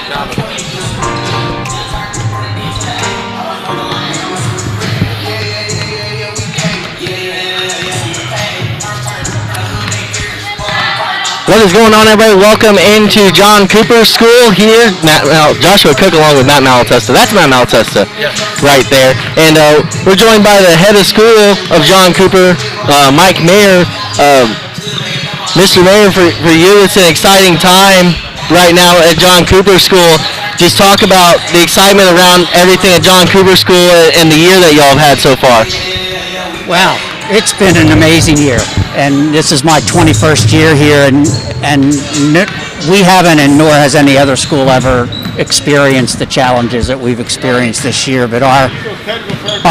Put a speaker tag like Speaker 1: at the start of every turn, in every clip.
Speaker 1: What is going on, everybody? Welcome into John Cooper's school here. Joshua Cook along with Matt Malatesta. That's Matt Malatesta right there. And we're joined by the head of school of John Cooper, Mike Mayer. Mr. Mayer, for you, it's an exciting time right now at John Cooper School. Just talk about the excitement around everything at John Cooper School and the year that y'all have had so far.
Speaker 2: Wow. It's been an amazing year, and this is my 21st year here, and we haven't, and nor has any other school ever experienced the challenges that we've experienced this year. But our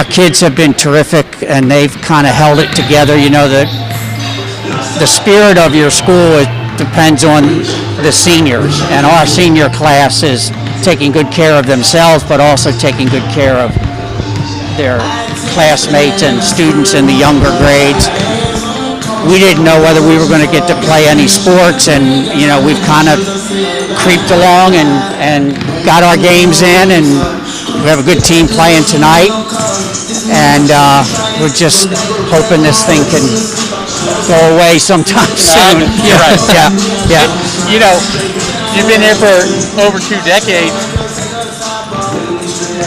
Speaker 2: kids have been terrific, and they've kind of held it together. You know, the spirit of your school depends on the seniors, and our senior class is taking good care of themselves, but also taking good care of their classmates and students in the younger grades. We didn't know whether we were going to get to play any sports, and you know, we've kind of creeped along and got our games in, and we have a good team playing tonight, and we're just hoping this thing can go away sometime soon.
Speaker 3: You're right.
Speaker 2: Yeah.
Speaker 3: You know, you've been here for over 2 decades.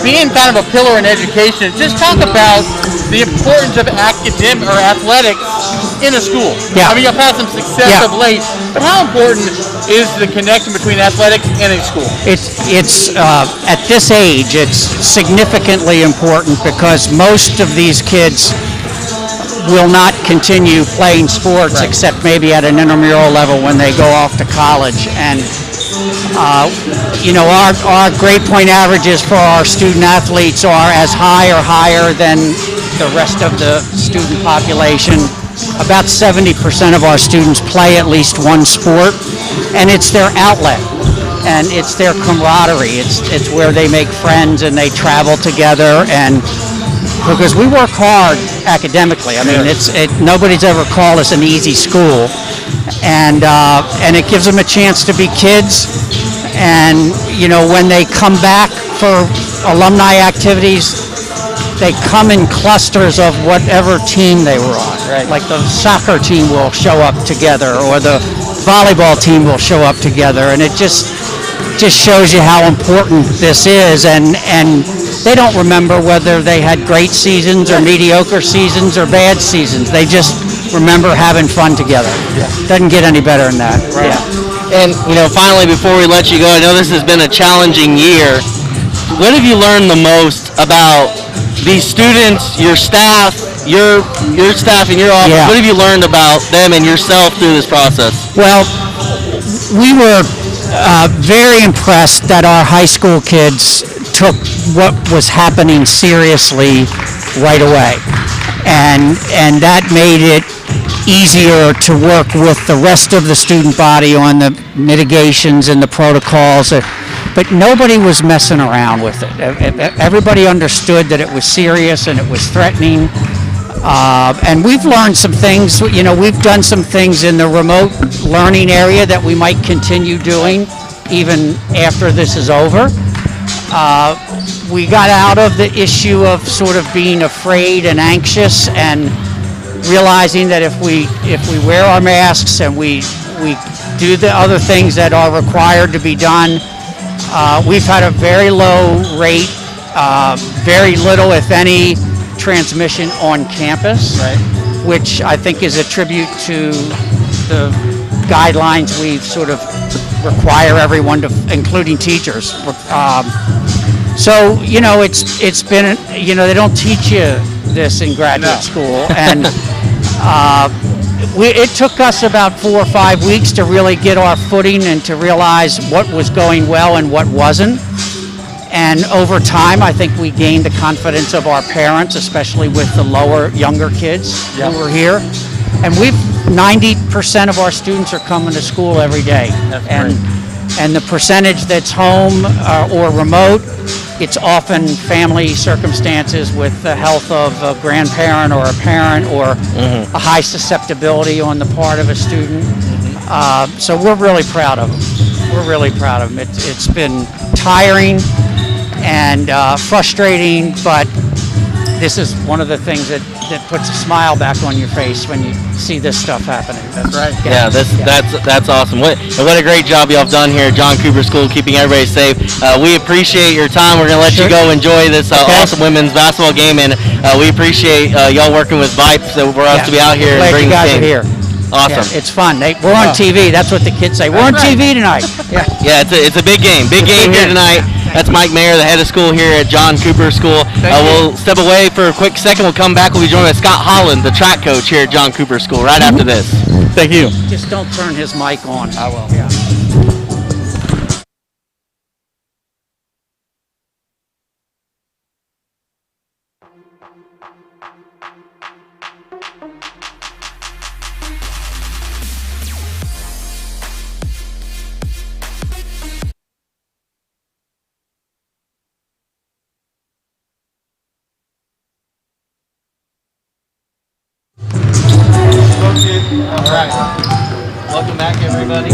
Speaker 3: Being kind of a pillar in education, just talk about the importance of academic or athletics in a school.
Speaker 2: Yeah.
Speaker 3: I mean, you've had some success of late, but how important is the connection between athletics and a school?
Speaker 2: It's at this age, it's significantly important because most of these kids will not continue playing sports except maybe at an intramural level when they go off to college. And you know, our grade point averages for our student athletes are as high or higher than the rest of the student population. About 70% of our students play at least one sport, and it's their outlet, and it's their camaraderie. It's where they make friends and they travel together, and because we work hard academically. I mean, nobody's ever called us an easy school, and it gives them a chance to be kids. And you know, when they come back for alumni activities, they come in clusters of whatever team they were on.
Speaker 3: Right.
Speaker 2: Like the soccer team will show up together, or the volleyball team will show up together, and it just shows you how important this is. And they don't remember whether they had great seasons or mediocre seasons or bad seasons. They just remember having fun together. Doesn't get any better than that.
Speaker 3: Right.
Speaker 2: Yeah.
Speaker 1: And, you know, finally, before we let you go, I know this has been a challenging year. What have you learned the most about these students, your staff, your staff in your office?
Speaker 2: Yeah.
Speaker 1: What have you learned about them and yourself through this process?
Speaker 2: Well, we were very impressed that our high school kids took what was happening seriously right away. And that made it easier to work with the rest of the student body on the mitigations and the protocols, but nobody was messing around with it. Everybody understood that it was serious and it was threatening, and we've learned some things. You know, we've done some things in the remote learning area that we might continue doing even after this is over. We got out of the issue of sort of being afraid and anxious, and realizing that if we wear our masks and we do the other things that are required to be done, we've had a very low rate, very little, if any, transmission on campus, which I think is a tribute to the guidelines we sort of require everyone to, including teachers. So, you know, it's been, you know, they don't teach you this in graduate school, and it took us about 4 or 5 weeks to really get our footing and to realize what was going well and what wasn't. And over time, I think we gained the confidence of our parents, especially with the younger kids who were here. And 90% of our students are coming to school every day.
Speaker 3: That's great.
Speaker 2: And the percentage that's home or remote, it's often family circumstances with the health of a grandparent or a parent, or a high susceptibility on the part of a student. So we're really proud of them. We're really proud of them. It's been tiring and frustrating, but this is one of the things that puts a smile back on your face when you see this stuff happening.
Speaker 3: That's right.
Speaker 1: Yeah, that's awesome. What a great job y'all have done here at John Cooper School, keeping everybody safe. We appreciate your time. We're gonna let you go enjoy this awesome women's basketball game, and we appreciate y'all working with VYPE for us to be out here and
Speaker 2: Glad
Speaker 1: bring
Speaker 2: you guys
Speaker 1: the
Speaker 2: are
Speaker 1: game.
Speaker 2: here.
Speaker 1: Awesome.
Speaker 2: Yeah, it's fun. We're on TV. That's what the kids say. We're on TV tonight.
Speaker 1: Yeah, it's a big game. Big game here tonight. That's Mike Mayer, the head of school here at John Cooper School. We'll step away for a quick second. We'll come back. We'll be joined by Scott Holland, the track coach here at John Cooper School, right after this.
Speaker 3: Thank you.
Speaker 2: Just don't turn his mic on.
Speaker 3: I will.
Speaker 2: Yeah.
Speaker 1: All right. Welcome back, everybody.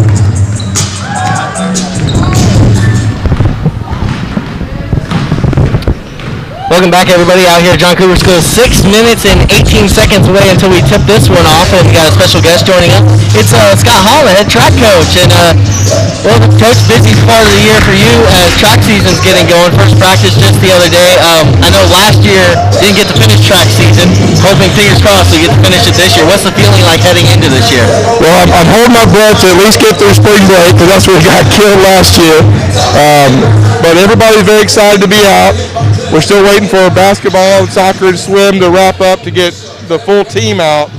Speaker 1: Welcome back, everybody, out here at John Cooper School. 6 minutes and 18 seconds away until we tip this one off, and we got a special guest joining us. It's Scott Holland, head track coach, and well, coach, busy part of the year for you as track season's getting going. First practice just the other day. I know last year didn't get to finish track season. Hoping, fingers crossed, we get to finish it this year. What's the feeling like heading into this year?
Speaker 4: Well, I'm holding my breath to at least get through spring break, because that's where we got killed last year. But everybody's very excited to be out. We're still waiting for basketball, soccer, and swim to wrap up to get the full team out.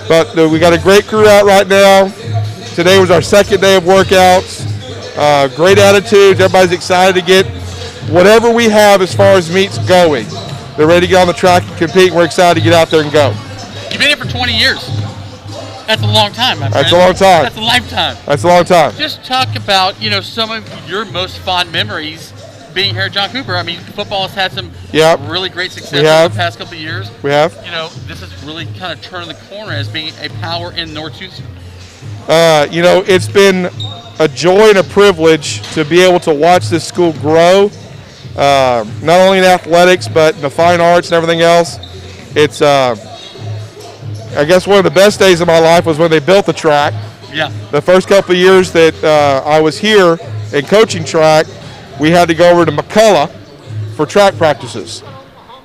Speaker 4: But we got a great crew out right now. Today was our second day of workouts. Great attitudes. Everybody's excited to get whatever we have as far as meets going. They're ready to get on the track and compete. We're excited to get out there and go.
Speaker 3: You've been here for 20 years. That's a long time, my friend.
Speaker 4: That's a long time.
Speaker 3: That's a lifetime.
Speaker 4: That's a long time.
Speaker 3: Just talk about, some of your most fond memories being here at John Cooper. I mean, football has had some really great success over the past couple of years.
Speaker 4: We have.
Speaker 3: This is really kind of turning the corner as being a power in North Houston.
Speaker 4: It's been a joy and a privilege to be able to watch this school grow, not only in athletics, but in the fine arts and everything else. It's, I guess one of the best days of my life was when they built the track.
Speaker 3: Yeah.
Speaker 4: The first couple of years that I was here and coaching track, we had to go over to McCullough for track practices.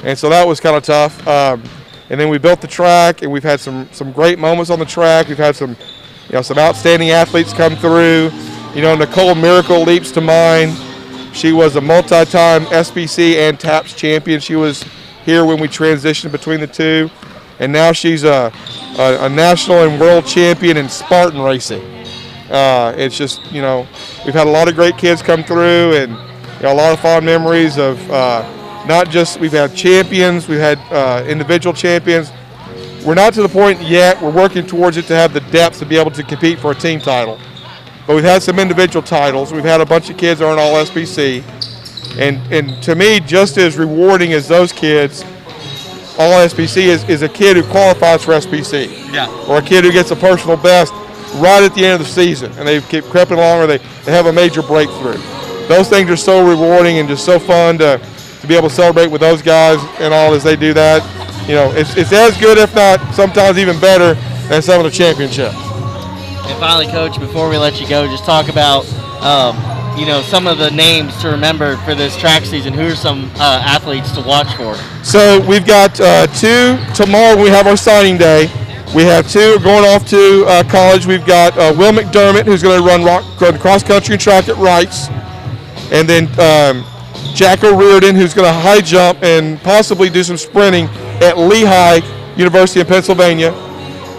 Speaker 4: And so that was kind of tough. And then we built the track, and we've had some great moments on the track. We've had some outstanding athletes come through. Nicole Miracle leaps to mind. She was a multi-time SBC and TAPS champion. She was here when we transitioned between the two. And now she's a national and world champion in Spartan racing. It's just, we've had a lot of great kids come through, and a lot of fond memories of not just, we've had champions, we've had individual champions. We're not to the point yet, we're working towards it to have the depth to be able to compete for a team title. But we've had some individual titles. We've had a bunch of kids that are in all SBC. And to me, just as rewarding as those kids, all SBC is a kid who qualifies for SBC.
Speaker 3: Yeah.
Speaker 4: Or a kid who gets a personal best right at the end of the season, and they keep creeping along, or they have a major breakthrough. Those things are so rewarding and just so fun to be able to celebrate with those guys and all as they do that. It's as good, if not sometimes even better, than some of the championships.
Speaker 1: And finally, Coach, before we let you go, just talk about some of the names to remember for this track season. Who are some athletes to watch for? So
Speaker 4: we've got two tomorrow. We have our signing day. We have two going off to college. We've got Will McDermott, who's going to run cross country and track at Wrights, and then Jack O'Riordan, who's going to high jump and possibly do some sprinting at Lehigh University in Pennsylvania.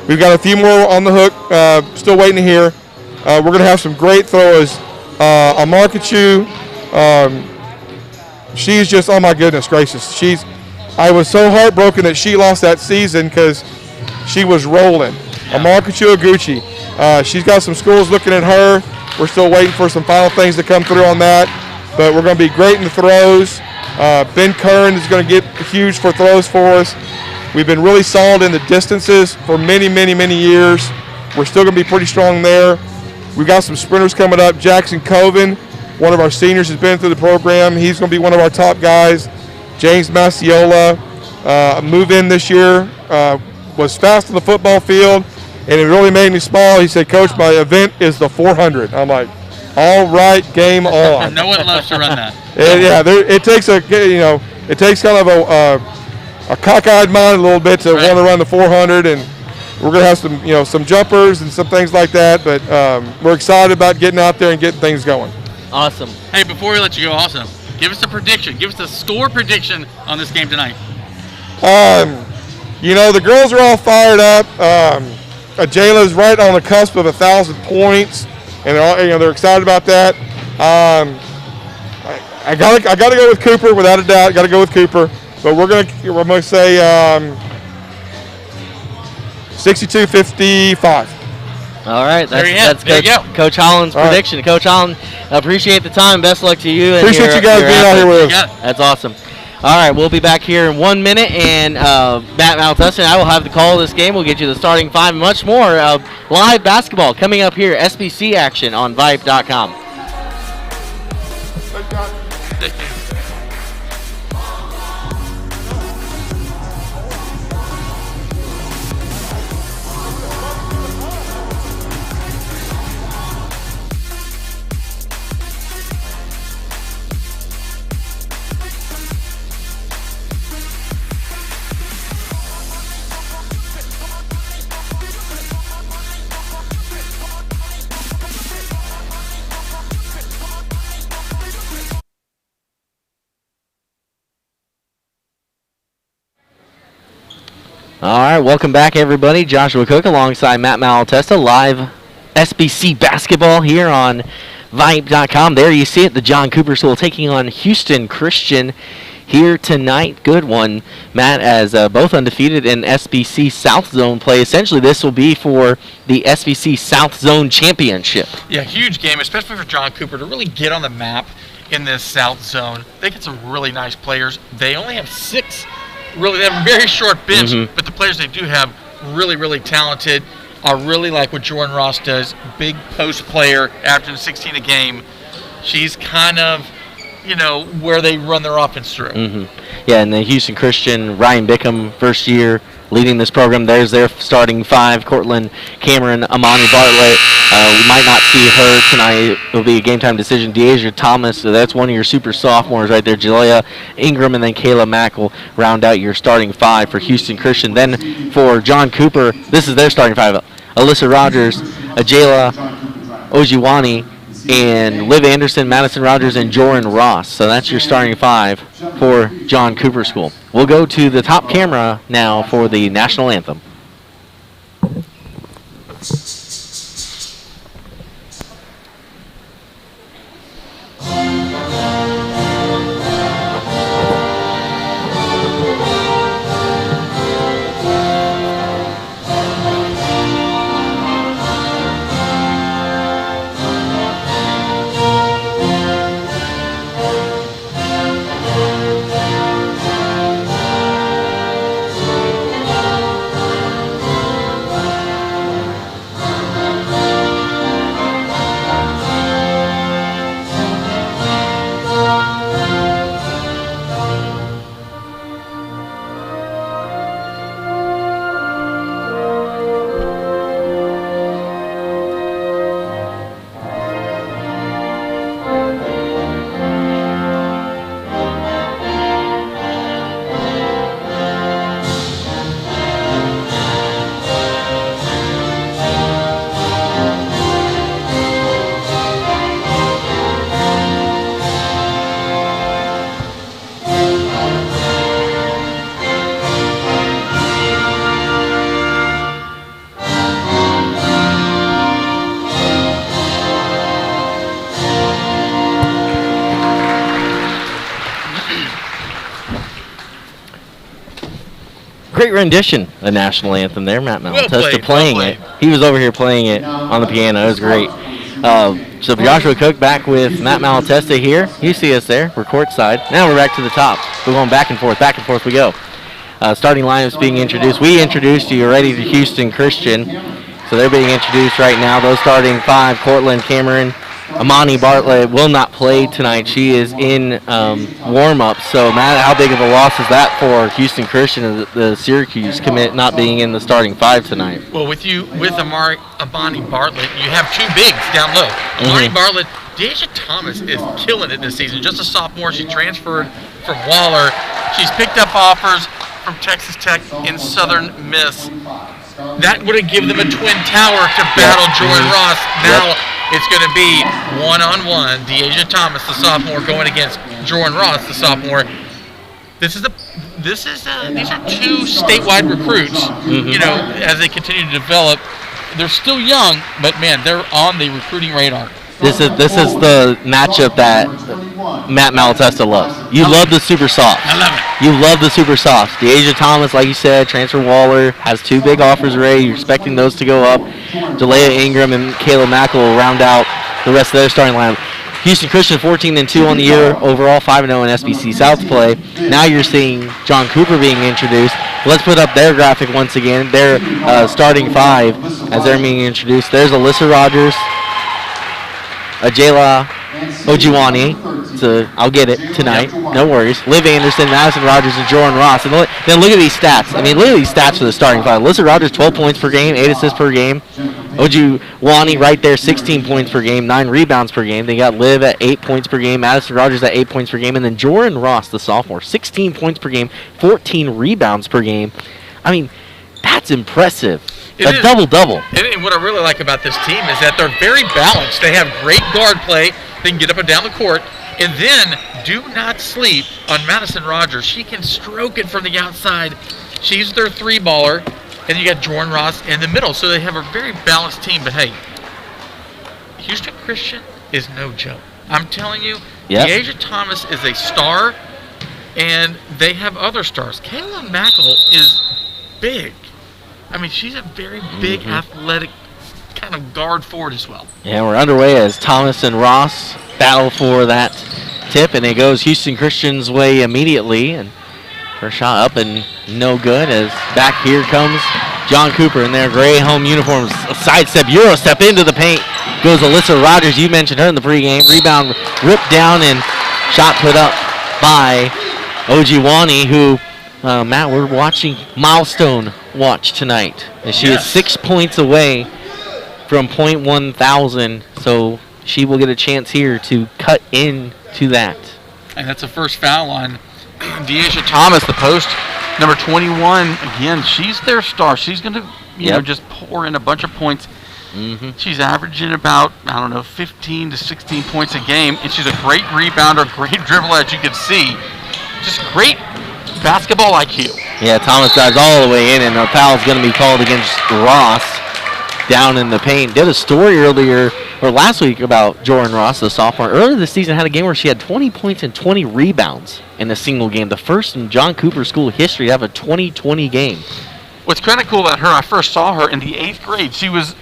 Speaker 4: We've got a few more on the hook, still waiting to hear. We're going to have some great throwers. Amarkachu, she's just, oh my goodness gracious. I was so heartbroken that she lost that season because she was rolling. Amarkachu Oguchi, she's got some schools looking at her. We're still waiting for some final things to come through on that, but we're going to be great in the throws. Ben Kern is going to get huge for throws for us. We've been really solid in the distances for many, many, many years. We're still going to be pretty strong there. We've got some sprinters coming up. Jackson Coven one of our seniors has been through the program. He's going to be one of our top guys. James Maciola, moved in this year, was fast on the football field, and it really made me smile. He said, Coach, my event is the 400. I'm like, all right, game on.
Speaker 3: No one loves to run that.
Speaker 4: It takes it takes kind of a cockeyed mind a little bit to want to run the 400, and we're going to have some jumpers and some things like that, but we're excited about getting out there and getting things going.
Speaker 1: Awesome.
Speaker 3: Hey, before we let you go, also, give us a prediction. Give us a score prediction on this game tonight.
Speaker 4: The girls are all fired up. Jayla's right on the cusp of 1,000 points, and they're excited about that. I gotta go with Cooper without a doubt. Got to go with Cooper, but we're gonna say 62-55.
Speaker 1: All right, that's Coach Holland's prediction. Right. Coach Holland, appreciate the time. Best luck to you.
Speaker 4: Appreciate you guys being out here with us.
Speaker 1: That's awesome. All right, we'll be back here in 1 minute, and Matt Malatesta and I will have the call of this game. We'll get you the starting five and much more. Live basketball coming up here, SBC action on VYPE.com.
Speaker 3: Thank you.
Speaker 1: All right, welcome back, everybody. Joshua Cook alongside Matt Malatesta, live SBC basketball here on VYPE.com. There you see it, the John Cooper School taking on Houston Christian here tonight. Good one, Matt, as both undefeated in SBC South Zone play. Essentially, this will be for the SBC South Zone Championship.
Speaker 3: Yeah, huge game, especially for John Cooper to really get on the map in this South Zone. They get some really nice players. They only have 6. Really, they have a very short bench, but the players they do have really, really talented. I really like what Jordan Ross does. Big post player, averaging 16 a game. She's kind of, where they run their offense through.
Speaker 1: Yeah, and the Houston Christian, Ryan Bickham, first year leading this program. There's their starting five: Cortland, Cameron, Amani Bartlett. We might not see her tonight. It'll be a game time decision. Deasia Thomas, so that's one of your super sophomores right there. Jalea Ingram and then Kayla Mack will round out your starting five for Houston Christian. Then for John Cooper, this is their starting five: Alyssa Rogers, Ajayla Ojiwani, and Liv Anderson, Madison Rogers, and Joran Ross. So that's your starting five for John Cooper School. We'll go to the top camera now for the national anthem. Great rendition, the national anthem there. Matt Malatesta playing it. He was over here playing it on the piano. It was great. So Joshua Cook back with Matt Malatesta here. You see us there. We're courtside. Now we're back to the top. We're going back and forth we go. Starting lineups being introduced. We introduced you already to Houston Christian. So they're being introduced right now. Those starting five: Cortland, Cameron, Amani Bartlett will not play tonight. She is in warm-up. So, Matt, how big of a loss is that for Houston Christian, the Syracuse commit not being in the starting 5 tonight?
Speaker 3: Well, with Amani Bartlett, you have 2 bigs down low. Amani Bartlett, Deja Thomas is killing it this season. Just a sophomore. She transferred from Waller. She's picked up offers from Texas Tech in Southern Miss. That would have given them a twin tower to battle Joy Ross. Now it's going to be one-on-one. Deja Thomas, the sophomore, going against Jordan Ross, the sophomore. These are 2 statewide recruits. You know, as they continue to develop, they're still young, but man, they're on the recruiting radar.
Speaker 1: This is the matchup that Matt Malatesta loves. You love the super softs.
Speaker 3: I love it.
Speaker 1: You love the super softs. Deja Thomas, like you said, transfer Waller, has 2 big offers already. You're expecting those to go up. Jalea Ingram and Kayla Mack will round out the rest of their starting lineup. Houston Christian 14-2 on the year, overall 5-0 in SBC South play. Now you're seeing John Cooper being introduced. Let's put up their graphic once again. Their starting 5 as they're being introduced. There's Alyssa Rogers, Ajayla Ojiwani, so I'll get it tonight, no worries. Liv Anderson, Madison Rogers, and Jordan Ross. And then look at these stats. I mean, look at these stats for the starting 5. Alyssa Rogers, 12 points per game, 8 assists per game. Ojiwani right there, 16 points per game, 9 rebounds per game. They got Liv at 8 points per game, Madison Rogers at 8 points per game, and then Jordan Ross, the sophomore, 16 points per game, 14 rebounds per game. I mean, that's impressive. A double-double.
Speaker 3: And what I really like about this team is that they're very balanced. They have great guard play. They can get up and down the court. And then do not sleep on Madison Rogers. She can stroke it from the outside. She's their 3-baller. And you got Jordan Ross in the middle. So they have a very balanced team. But, hey, Houston Christian is no joke. I'm telling you, Deja Thomas is a star, and they have other stars. Kayla Mackle is big. I mean, she's a very big, athletic kind of guard forward as well.
Speaker 1: Yeah, we're underway as Thomas and Ross battle for that tip, and it goes Houston Christian's way immediately. And first shot up and no good, as back here comes John Cooper in their gray home uniforms. A sidestep, Euro step into the paint. Goes Alyssa Rogers. You mentioned her in the pregame. Rebound ripped down and shot put up by Ojiwani, who, Matt, we're watching milestone watch tonight. And she is 6 points away from .1000, so she will get a chance here to cut into that.
Speaker 3: And that's the first foul on Deja Thomas, the post, number 21. Again, she's their star. She's going to, you know, just pour in a bunch of points. She's averaging about, 15 to 16 points a game, and she's a great rebounder, great dribbler, as you can see. Just great basketball IQ.
Speaker 1: Yeah, Thomas drives all the way in, and a foul is going to be called against Ross down in the paint. Did a story last week about Jordan Ross, the sophomore. Earlier this season had a game where she had 20 points and 20 rebounds in a single game. The first in John Cooper School history to have a 20-20 game.
Speaker 3: What's kind of cool about her, I first saw her in the 8th grade. She was,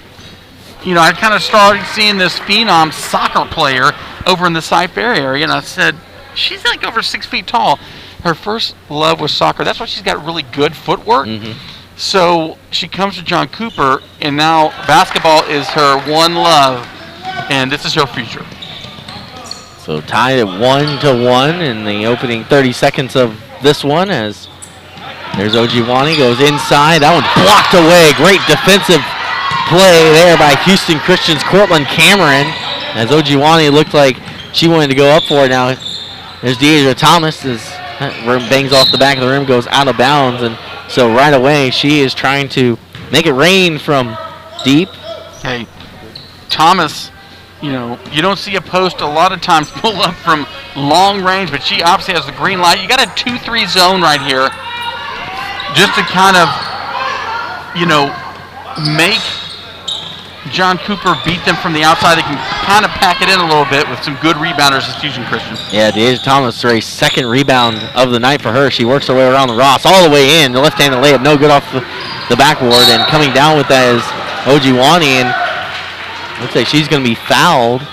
Speaker 3: I kind of started seeing this phenom soccer player over in the Cy-Fair area, and I said, she's like over 6 feet tall. Her first love was soccer. That's why she's got really good footwork. So she comes to John Cooper, and now basketball is her one love, and this is her future.
Speaker 1: So tied at 1-1 in the opening 30 seconds of this one, as there's Ojiwani, goes inside. That one's blocked away. Great defensive play there by Houston Christian's Cortland Cameron, as Ojiwani looked like she wanted to go up for it. Now there's Deja Thomas, as that rim bangs off the back of the rim, goes out of bounds, and so right away she is trying to make it rain from deep.
Speaker 3: Hey, Thomas, you don't see a post a lot of times pull up from long range, but she obviously has the green light. You got a 2-3 zone right here just to kind of, make John Cooper beat them from the outside. They can kind of pack it in a little bit with some good rebounders as Houston Christian.
Speaker 1: Yeah, Deja Thomas, a second rebound of the night for her. She works her way around the Ross all the way in. The left-handed layup, no good off the backboard. And coming down with that is Ojiwani, and looks like she's going to be fouled.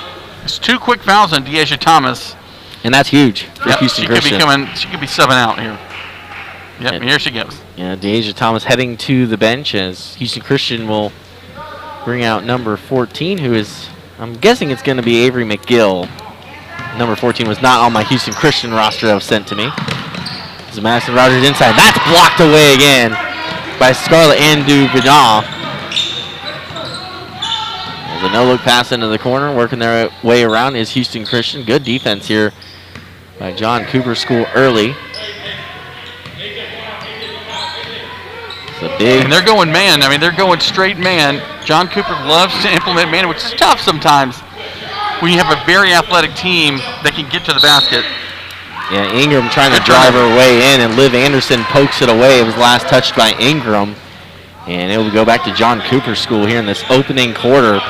Speaker 3: It's 2 quick fouls on Deja Thomas.
Speaker 1: And that's huge for Houston Christian.
Speaker 3: She could be subbing out here. Yep, here she goes.
Speaker 1: Yeah, Deja Thomas heading to the bench as Houston Christian will bring out number 14, who is I'm guessing it's going to be Avery McGill. Number 14 was not on my Houston Christian roster that was sent to me. This is Madison Rogers inside. That's blocked away again by Scarlett Andu-Vidal. There's a no-look pass into the corner. Working their way around is Houston Christian. Good defense here by John Cooper School early.
Speaker 3: And they're going man. I mean, they're going straight man. John Cooper loves to implement man, which is tough sometimes when you have a very athletic team that can get to the basket.
Speaker 1: Yeah, Ingram trying to drive her way in, and Liv Anderson pokes it away. It was last touched by Ingram. And it will go back to John Cooper School here in this opening quarter.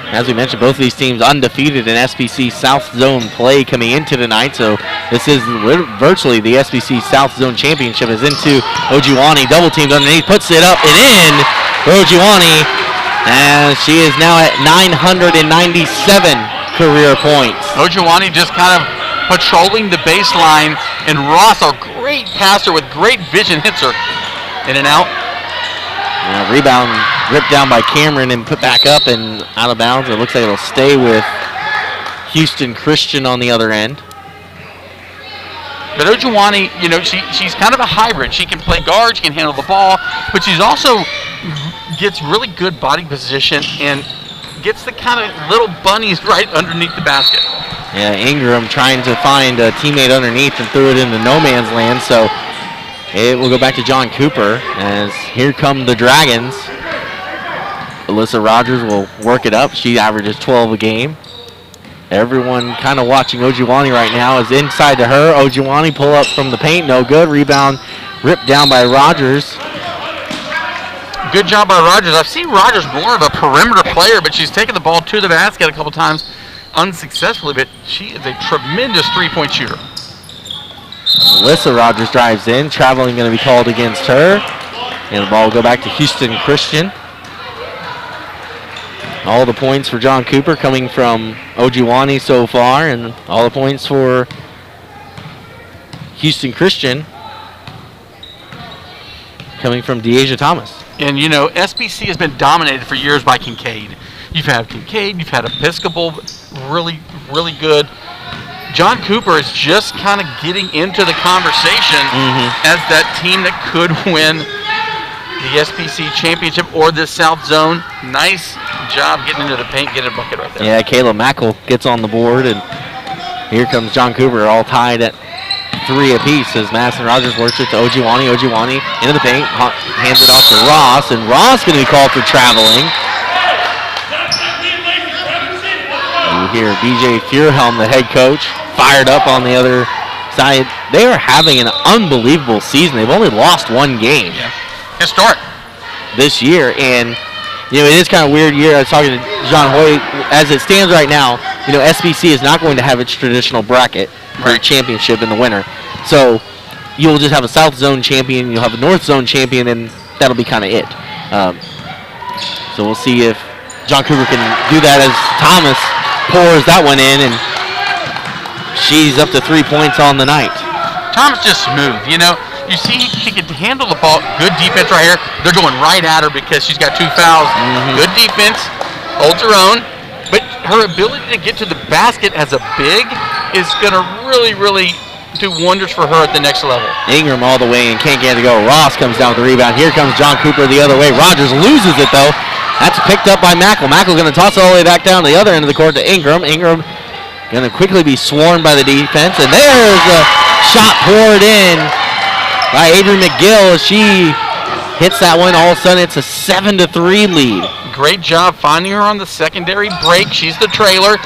Speaker 1: As we mentioned, both of these teams undefeated in SBC South Zone play coming into tonight. So this is virtually the SBC South Zone Championship is into Ojuwani. Double teamed underneath, puts it up and in for Ojuwani. And she is now at 997 career points.
Speaker 3: Ojuwani just kind of patrolling the baseline. And Ross, a great passer with great vision, hits her in and out.
Speaker 1: Rebound ripped down by Cameron and put back up and out of bounds. It looks like it'll stay with Houston Christian on the other end.
Speaker 3: But Ojuwani, you know, she's kind of a hybrid. She can play guard, she can handle the ball, but she's also gets really good body position and gets the kind of little bunnies right underneath the basket.
Speaker 1: Yeah, Ingram trying to find a teammate underneath and threw it into no man's land. So it will go back to John Cooper as here come the Dragons. Alyssa Rogers will work it up. She averages 12 a game. Everyone kind of watching Ojuwani right now is inside to her. Ojuwani pull up from the paint, no good. Rebound ripped down by Rogers.
Speaker 3: Good job by Rogers. I've seen Rogers more of a perimeter player, but she's taken the ball to the basket a couple times unsuccessfully, but she is a tremendous three-point shooter.
Speaker 1: Alyssa Rogers drives in. Traveling going to be called against her. And the ball will go back to Houston Christian. All the points for John Cooper coming from Ojuwani so far, and all the points for Houston Christian coming from Deasia Thomas.
Speaker 3: And, you know, SBC has been dominated for years by Kincaid. You've had Kincaid, you've had Episcopal, really, really good. John Cooper is just kind of getting into the conversation as that team that could win the SBC championship or this South Zone. Nice job getting into the paint, getting a bucket right there.
Speaker 1: Yeah, Kayla Mackel gets on the board, and here comes John Cooper, all tied at 3 apiece as Madison Rogers works it to Ojuwani. Ojuwani into the paint, hands it off to Ross, and Ross going to be called for traveling. You hear BJ Fierhelm, the head coach, fired up on the other side. They are having an unbelievable season. They've only lost one game.
Speaker 3: Yeah. Historic.
Speaker 1: This year, and you know, it is kind of weird year. I was talking to John Hoy. As it stands right now, you know, SBC is not going to have its traditional bracket for the championship in the winter. So you'll just have a South Zone champion, you'll have a North Zone champion, and that'll be kind of it. So we'll see if John Cooper can do that as Thomas pours that one in, and she's up to 3 points on the night.
Speaker 3: Thomas just smooth, you know. You see, she can handle the ball. Good defense right here. They're going right at her because she's got 2 fouls. Good defense, holds her own. But her ability to get to the basket as a big is going to really, really do wonders for her at the next level.
Speaker 1: Ingram all the way and can't get it to go. Ross comes down with the rebound. Here comes John Cooper the other way. Rogers loses it, though. That's picked up by Mackel. Mackel's going to toss it all the way back down to the other end of the court to Ingram. Ingram going to quickly be swarmed by the defense. And there's a shot poured in by Adrian McGill. She hits that one. All of a sudden, it's a 7-3 lead.
Speaker 3: Great job finding her on the secondary break. She's the trailer.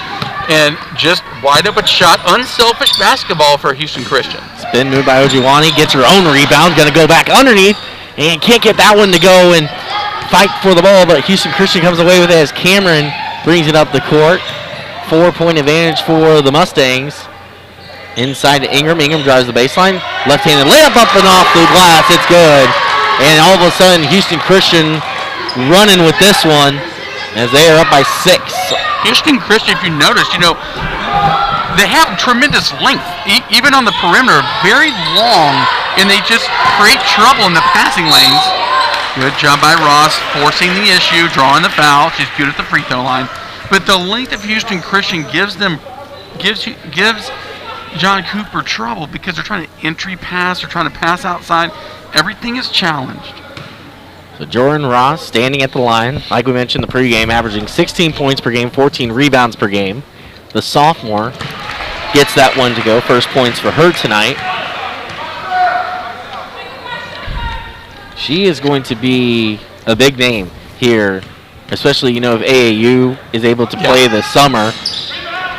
Speaker 3: And just wide open shot. Unselfish basketball for Houston Christian.
Speaker 1: Spin move by Ojuwani. Gets her own rebound. Going to go back underneath. And can't get that one to go and fight for the ball. But Houston Christian comes away with it as Cameron brings it up the court. 4-point advantage for the Mustangs. Inside to Ingram. Ingram drives the baseline. Left-handed layup up and off the glass. It's good. And all of a sudden, Houston Christian running with this one as they are up by 6.
Speaker 3: Houston Christian, if you notice, you know, they have tremendous length. Even on the perimeter, very long, and they just create trouble in the passing lanes. Good job by Ross, forcing the issue, drawing the foul. She's good at the free throw line. But the length of Houston Christian gives John Cooper trouble because they're trying to entry pass, they're trying to pass outside. Everything is challenged.
Speaker 1: So Jordan Ross standing at the line, like we mentioned, the pregame, averaging 16 points per game, 14 rebounds per game. The sophomore gets that one to go. First points for her tonight. She is going to be a big name here, especially, if AAU is able to play this summer.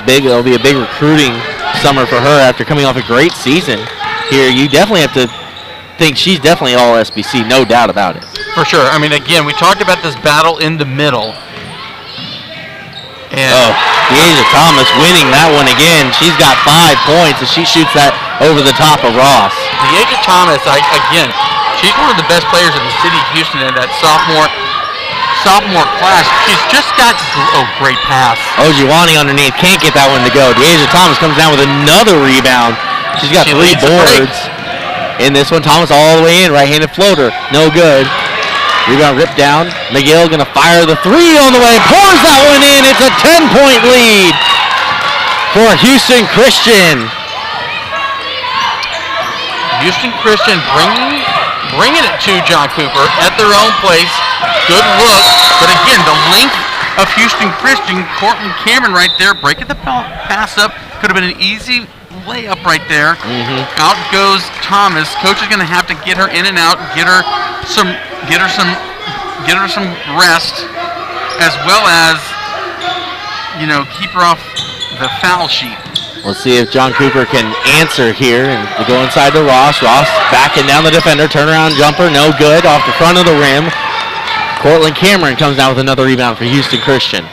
Speaker 1: It'll be a big recruiting summer for her after coming off a great season here. You definitely have to think she's definitely all SBC, no doubt about it.
Speaker 3: For sure. I mean, again, we talked about this battle in the middle. And
Speaker 1: Deasia Thomas winning that one again. She's got 5 points, and she shoots that over the top of Ross.
Speaker 3: Deasia Thomas, again, she's one of the best players in the city of Houston in that sophomore class. She's just got great pass.
Speaker 1: Ojiwani underneath, can't get that one to go. Deasia Thomas comes down with another rebound. She's got 3 boards in this one. Thomas all the way in, right-handed floater, no good. Rebound ripped down. McGill gonna fire the 3 on the way, pours that one in. It's a 10-point lead for Houston Christian.
Speaker 3: Houston Christian bringing it to John Cooper at their own place. Good look, but again, the length of Houston Christian, Cortland Cameron right there, breaking the pass up. Could have been an easy layup right there. Out goes Thomas. Coach is going to have to get her in and out, get her some rest, as well as keep her off the foul sheet.
Speaker 1: Let's see if John Cooper can answer here and go inside to Ross. Ross backing down the defender, turnaround jumper, no good, off the front of the rim. Cortland Cameron comes down with another rebound for Houston Christian.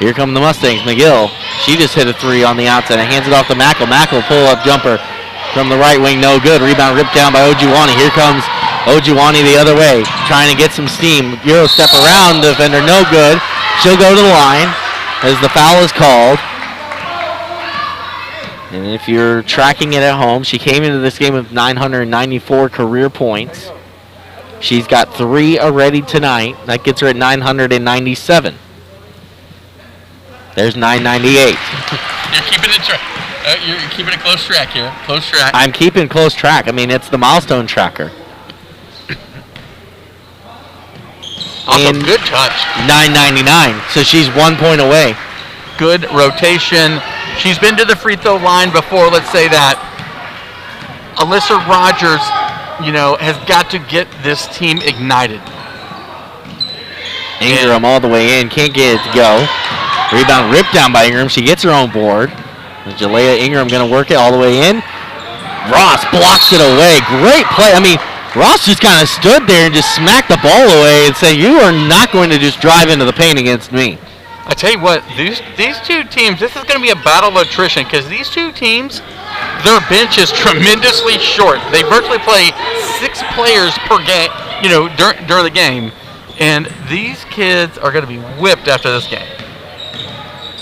Speaker 1: Here come the Mustangs. McGill, she just hit a 3 on the outside and hands it off to Mackel. Mackel pull-up jumper from the right wing, no good. Rebound ripped down by Ojiwani. Here comes Ojiwani the other way, trying to get some steam. Euro step around the defender, no good. She'll go to the line as the foul is called. And if you're tracking it at home, she came into this game with 994 career points. She's got 3 already tonight. That gets her at 997. There's 998.
Speaker 3: You're keeping a close track here. Close track.
Speaker 1: I'm keeping close track. I mean, it's the milestone tracker.
Speaker 3: Also, good touch.
Speaker 1: 999. So she's 1 point away.
Speaker 3: Good rotation. She's been to the free throw line before, let's say that. Alyssa Rogers, has got to get this team ignited.
Speaker 1: Ingram all the way in, can't get it to go. Rebound ripped down by Ingram. She gets her own board. Jalea Ingram going to work it all the way in. Ross blocks it away. Great play. I mean, Ross just kind of stood there and just smacked the ball away and said, you are not going to just drive into the paint against me.
Speaker 3: I tell you what, these two teams, this is going to be a battle of attrition because these two teams, their bench is tremendously short. They virtually play 6 players per game, during the game. And these kids are going to be whipped after this game.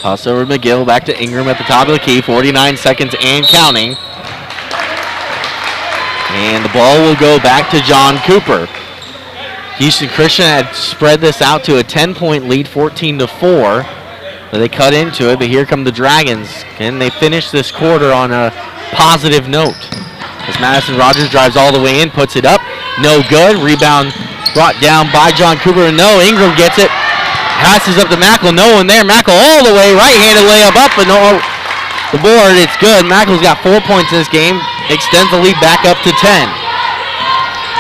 Speaker 1: Toss over McGill, back to Ingram at the top of the key, 49 seconds and counting. And the ball will go back to John Cooper. Houston Christian had spread this out to a 10-point lead, 14-4. So they cut into it, but here come the Dragons. Can they finish this quarter on a positive note? As Madison Rogers drives all the way in, puts it up. No good. Rebound brought down by John Cooper. No, Ingram gets it. Passes up to Mackel. No one there. Mackel all the way. Right-handed layup up, but no. The board, it's good. Mackel's got 4 points in this game. Extends the lead back up to 10.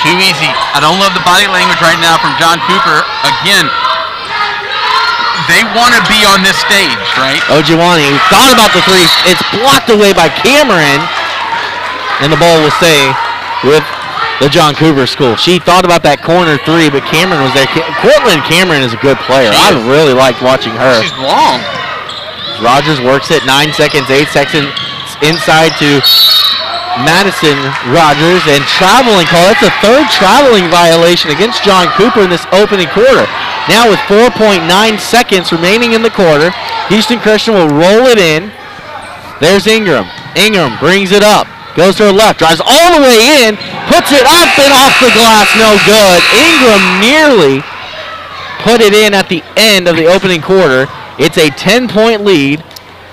Speaker 3: Too easy. I don't love the body language right now from John Cooper. Again, they want to be on this stage, right?
Speaker 1: Ojiwani thought about the 3. It's blocked away by Cameron. And the ball will stay with the John Cooper school. She thought about that corner 3, but Cameron was there. Cortland Cameron is a good player. I really liked watching her.
Speaker 3: She's long.
Speaker 1: Rogers works it. 9 seconds, 8 seconds inside to Madison Rogers, and traveling call. That's a 3rd traveling violation against John Cooper in this opening quarter. Now with 4.9 seconds remaining in the quarter, Houston Christian will roll it in. There's Ingram. Ingram brings it up. Goes to her left. Drives all the way in. Puts it up and off the glass. No good. Ingram nearly put it in at the end of the opening quarter. It's a 10-point lead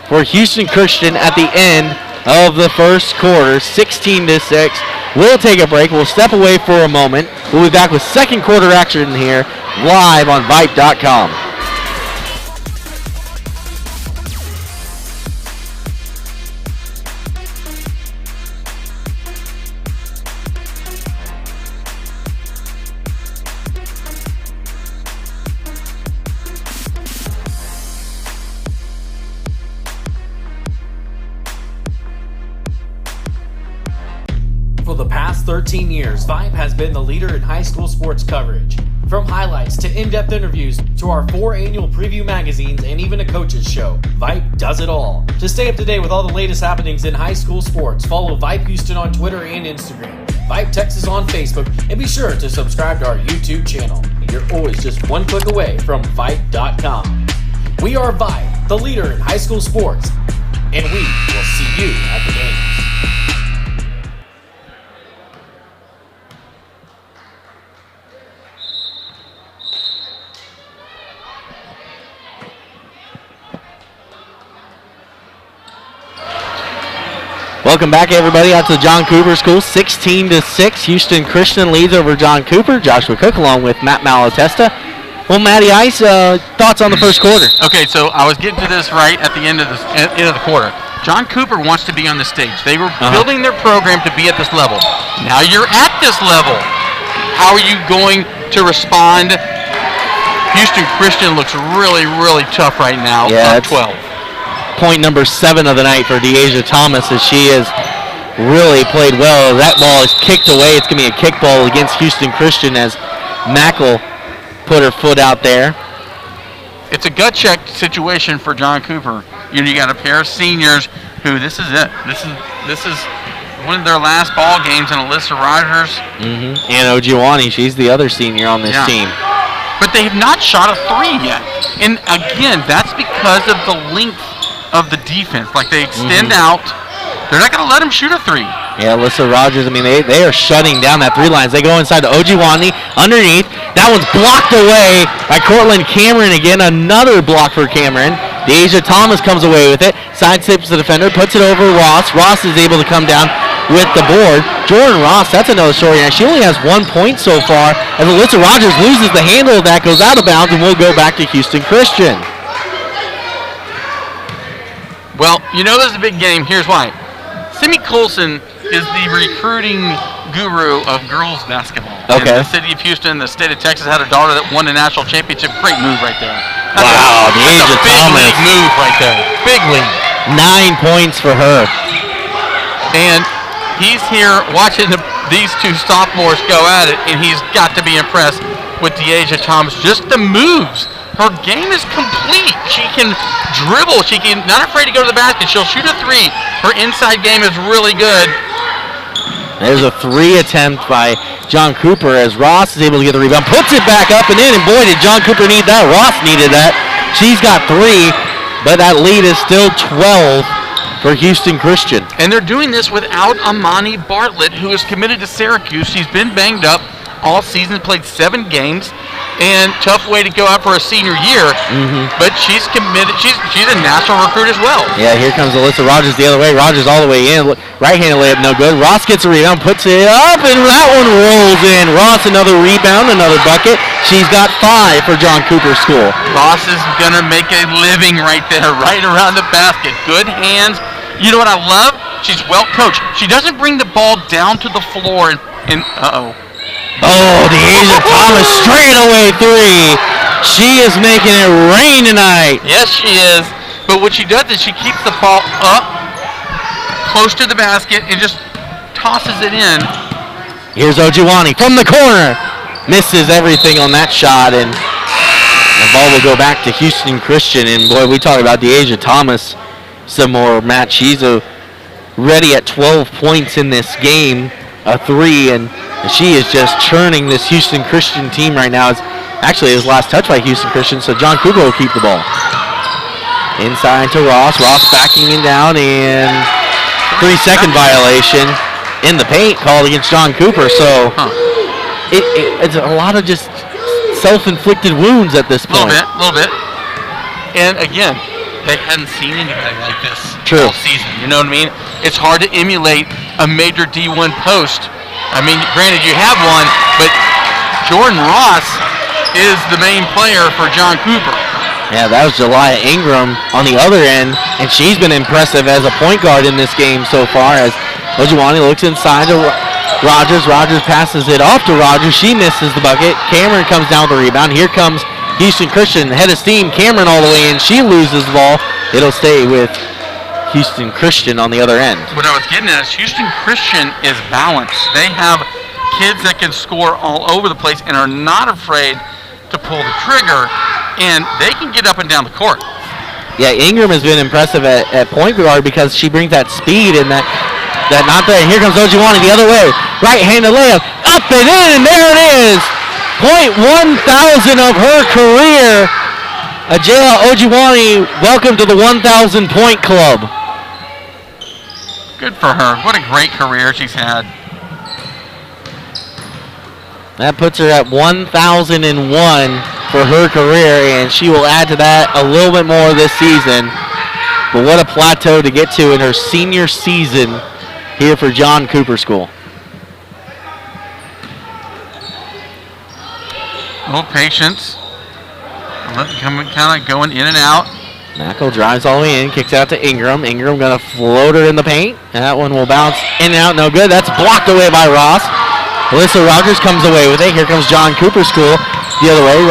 Speaker 1: for Houston Christian at the end of the first quarter, 16-6. We'll take a break. We'll step away for a moment. We'll be back with second quarter action here live on VYPE.com.
Speaker 5: For the past 13 years, VYPE has been the leader in high school sports coverage. From highlights to in-depth interviews to our 4 annual preview magazines and even a coach's show, VYPE does it all. To stay up to date with all the latest happenings in high school sports, follow VYPE Houston on Twitter and Instagram, VYPE Texas on Facebook, and be sure to subscribe to our YouTube channel. You're always just one click away from VYPE.com. We are VYPE, the leader in high school sports, and we will see you at the games.
Speaker 1: Welcome back, everybody, out to the John Cooper School. 16-6. Houston Christian leads over John Cooper. Joshua Cook along with Matt Malatesta. Well, Matty Ice, thoughts on the first quarter?
Speaker 3: Okay, so I was getting to this right at the end of the quarter. John Cooper wants to be on the stage. They were building their program to be at this level. Now you're at this level. How are you going to respond? Houston Christian looks really, really tough right now.
Speaker 1: Yeah,
Speaker 3: up 12.
Speaker 1: Point number 7 of the night for Deasia Thomas, as she has really played well. That ball is kicked away. It's going to be a kick ball against Houston Christian as Mackle put her foot out there.
Speaker 3: It's a gut check situation for John Cooper. You got a pair of seniors who this is it. This is one of their last ball games, and Alyssa Rogers.
Speaker 1: And Ojiwani, she's the other senior on this team.
Speaker 3: But they have not shot a 3 yet. And again, that's because of the length of the defense. Like, they extend out. They're not going to let them shoot a 3.
Speaker 1: Yeah, Alyssa Rogers, I mean, they are shutting down that 3 lines. They go inside to Ojiwani underneath. That one's blocked away by Cortland Cameron again. Another block for Cameron. Deasia Thomas comes away with it. Sidesteps the defender, puts it over Ross. Ross is able to come down with the board. Jordan Ross, that's another story. Now, she only has 1 point so far, as Alyssa Rogers loses the handle of that, goes out of bounds, and we'll go back to Houston Christian.
Speaker 3: Well, you know this is a big game. Here's why. Simi Coulson is the recruiting guru of girls basketball.
Speaker 1: Okay.
Speaker 3: In the city of Houston, the state of Texas had a daughter that won a national championship. Great move right there.
Speaker 1: Wow,
Speaker 3: That's a big
Speaker 1: Thomas.
Speaker 3: league move right there. Big league.
Speaker 1: 9 points for her.
Speaker 3: And he's here watching these 2 sophomores go at it, and he's got to be impressed with Deasia Thomas. Just the moves. Her game is complete. She can dribble. She can not afraid to go to the basket. She'll shoot a 3. Her inside game is really good.
Speaker 1: There's a 3 attempt by John Cooper as Ross is able to get the rebound. Puts it back up and in, and boy, did John Cooper need that. Ross needed that. She's got 3, but that lead is still 12 for Houston Christian.
Speaker 3: And they're doing this without Amani Bartlett, who is committed to Syracuse. She's been banged up all season, played 7 games, and tough way to go out for a senior year. But she's committed. She's a national recruit as well.
Speaker 1: Yeah, here comes Alyssa Rogers the other way. Rogers all the way in. Right-handed layup, no good. Ross gets a rebound, puts it up, and that one rolls in. Ross, another rebound, another bucket. She's got 5 for John Cooper School.
Speaker 3: Ross is going to make a living right there, right around the basket. Good hands. You know what I love? She's well coached. She doesn't bring the ball down to the floor and
Speaker 1: Oh, Deasia Thomas straight away 3. She is making it rain tonight.
Speaker 3: Yes, she is. But what she does is she keeps the ball up close to the basket and just tosses it in.
Speaker 1: Here's Ojiwani from the corner. Misses everything on that shot, and the ball will go back to Houston Christian. And boy, we talk about Deasia Thomas some more. Matt, she's ready at 12 points in this game, a 3, and she is just churning this Houston Christian team right now. It's actually his last touch by Houston Christian, so John Cooper will keep the ball. Inside to Ross. Ross backing him down, and 3-second violation in the paint called against John Cooper. So it's a lot of just self-inflicted wounds at this point.
Speaker 3: A little bit. And again, they hadn't seen anybody like this
Speaker 1: True.
Speaker 3: all season. You know what I mean? It's hard to emulate a major D1 post. I mean, granted, you have one, but Jordan Ross is the main player for John Cooper.
Speaker 1: Yeah, that was Jelia Ingram on the other end, and she's been impressive as a point guard in this game so far as Ojewani looks inside to Rogers. Rogers passes it off to Rogers. She misses the bucket. Cameron comes down with the rebound. Here comes Houston Christian, head of steam. Cameron all the way in. She loses the ball. It'll stay with Houston Christian on the other end.
Speaker 3: What I was getting at is Houston Christian is balanced. They have kids that can score all over the place and are not afraid to pull the trigger, and they can get up and down the court.
Speaker 1: Yeah, Ingram has been impressive at point guard because she brings that speed and that not there. And here comes Ojewani the other way. Right-handed layup. Up and in, and there it is. .1000 of her career. Ajayla Ojewani, welcome to the 1,000 point club.
Speaker 3: Good for her. What a great career she's had.
Speaker 1: That puts her at 1,001 for her career, and she will add to that a little bit more this season. But what a plateau to get to in her senior season here for John Cooper School.
Speaker 3: A little patience. Kind of going in and out.
Speaker 1: Mackel drives all the way in, kicks out to Ingram. Ingram going to float her in the paint. That one will bounce in and out, no good. That's blocked away by Ross. Alyssa Rogers comes away with it. Here comes John Cooper School the other way.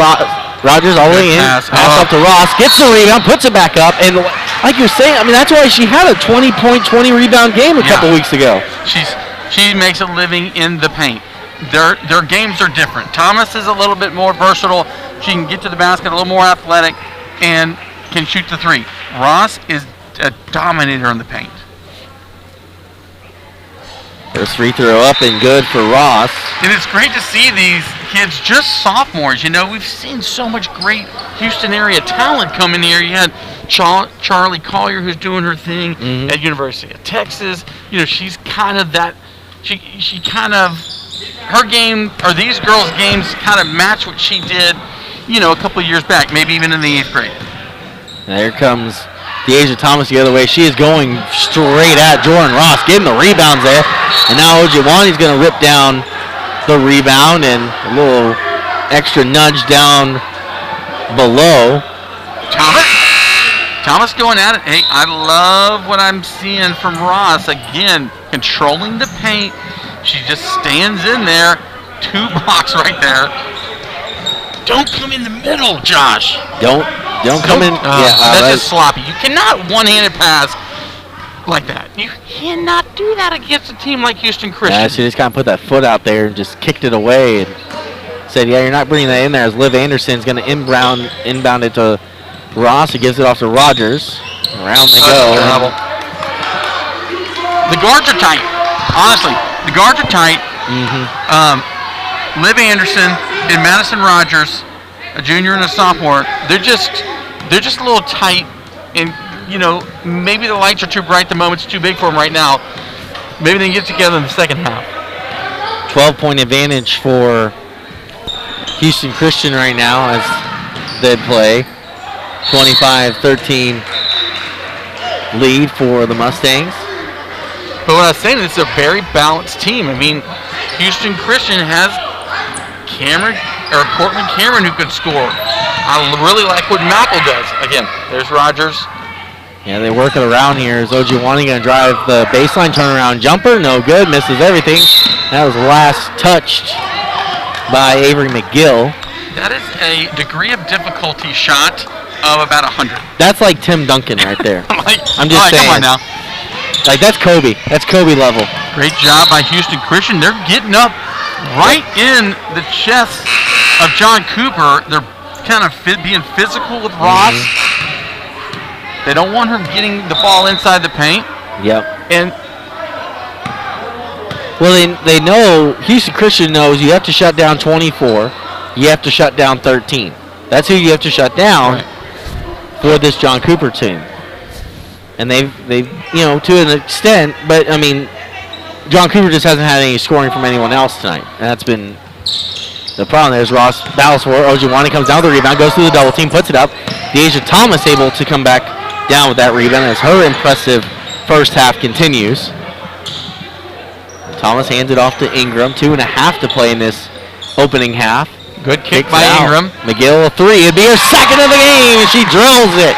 Speaker 1: Rogers all the way in. Pass up to Ross. Gets the rebound, puts it back up. And like you're saying, I mean, that's why she had a 20-point, 20-rebound game a couple weeks ago.
Speaker 3: She makes a living in the paint. Their games are different. Thomas is a little bit more versatile. She can get to the basket, a little more athletic, and can shoot the three. Ross is a dominator in the paint.
Speaker 1: First free throw up and good for Ross.
Speaker 3: And it's great to see these kids, just sophomores. You know, we've seen so much great Houston area talent come in here. You had Charlie Collier, who's doing her thing at University of Texas. You know, she's kind of that. She kind of, her game, or these girls' games kind of match what she did, you know, a couple of years back, maybe even in the 8th grade.
Speaker 1: And here comes Deasia Thomas the other way. She is going straight at Jordan Ross, getting the rebounds there. And now Ojewani's going to rip down the rebound and a little extra nudge down below.
Speaker 3: Thomas going at it. Hey, I love what I'm seeing from Ross. Again, controlling the paint. She just stands in there. 2 blocks right there. Don't come in the middle, Josh.
Speaker 1: Don't come in.
Speaker 3: That's just sloppy. You cannot one-handed pass like that. You cannot do that against a team like Houston Christian.
Speaker 1: Yeah, she just kind of put that foot out there and just kicked it away and said, yeah, you're not bringing that in there, as Liv Anderson's going to inbound it to Ross. He gives it off to Rogers. Around they go.
Speaker 3: The guards are tight. Honestly, the guards are tight. Liv Anderson and Madison Rogers, a junior and a sophomore, they're just a little tight, and you know, maybe the lights are too bright, the moment's too big for them right now. Maybe they can get together in the second half.
Speaker 1: 12-point advantage for Houston Christian right now as they play. 25-13 lead for the Mustangs.
Speaker 3: But what I was saying, it's a very balanced team. I mean, Houston Christian has Cortland Cameron who could score. I really like what Mackel does. Again, there's Rogers.
Speaker 1: Yeah, they work it around here. Is Ojewani going to drive the baseline turnaround jumper? No good. Misses everything. That was last touched by Avery McGill.
Speaker 3: That is a degree of difficulty shot of about 100.
Speaker 1: That's like Tim Duncan right there. I'm just saying.
Speaker 3: Come on now.
Speaker 1: Like, that's Kobe. That's Kobe level.
Speaker 3: Great job by Houston Christian. They're getting up right in the chest of John Cooper. They're kind of being physical with Ross. They don't want her getting the ball inside the paint.
Speaker 1: Yep.
Speaker 3: And
Speaker 1: well, they know, Houston Christian knows you have to shut down 24. You have to shut down 13. That's who you have to shut down for this John Cooper team. And they've you know, to an extent, but I mean, John Cooper just hasn't had any scoring from anyone else tonight. And that's been the problem. There's Ross battles for it. Ojewani comes down with the rebound, goes through the double team, puts it up. Deasia Thomas able to come back down with that rebound as her impressive first half continues. Thomas hands it off to Ingram. 2.5 to play in this opening half.
Speaker 3: Good kick
Speaker 1: Kicks
Speaker 3: by
Speaker 1: out.
Speaker 3: Ingram.
Speaker 1: McGill a three. It'd be her second of the game, and she drills it.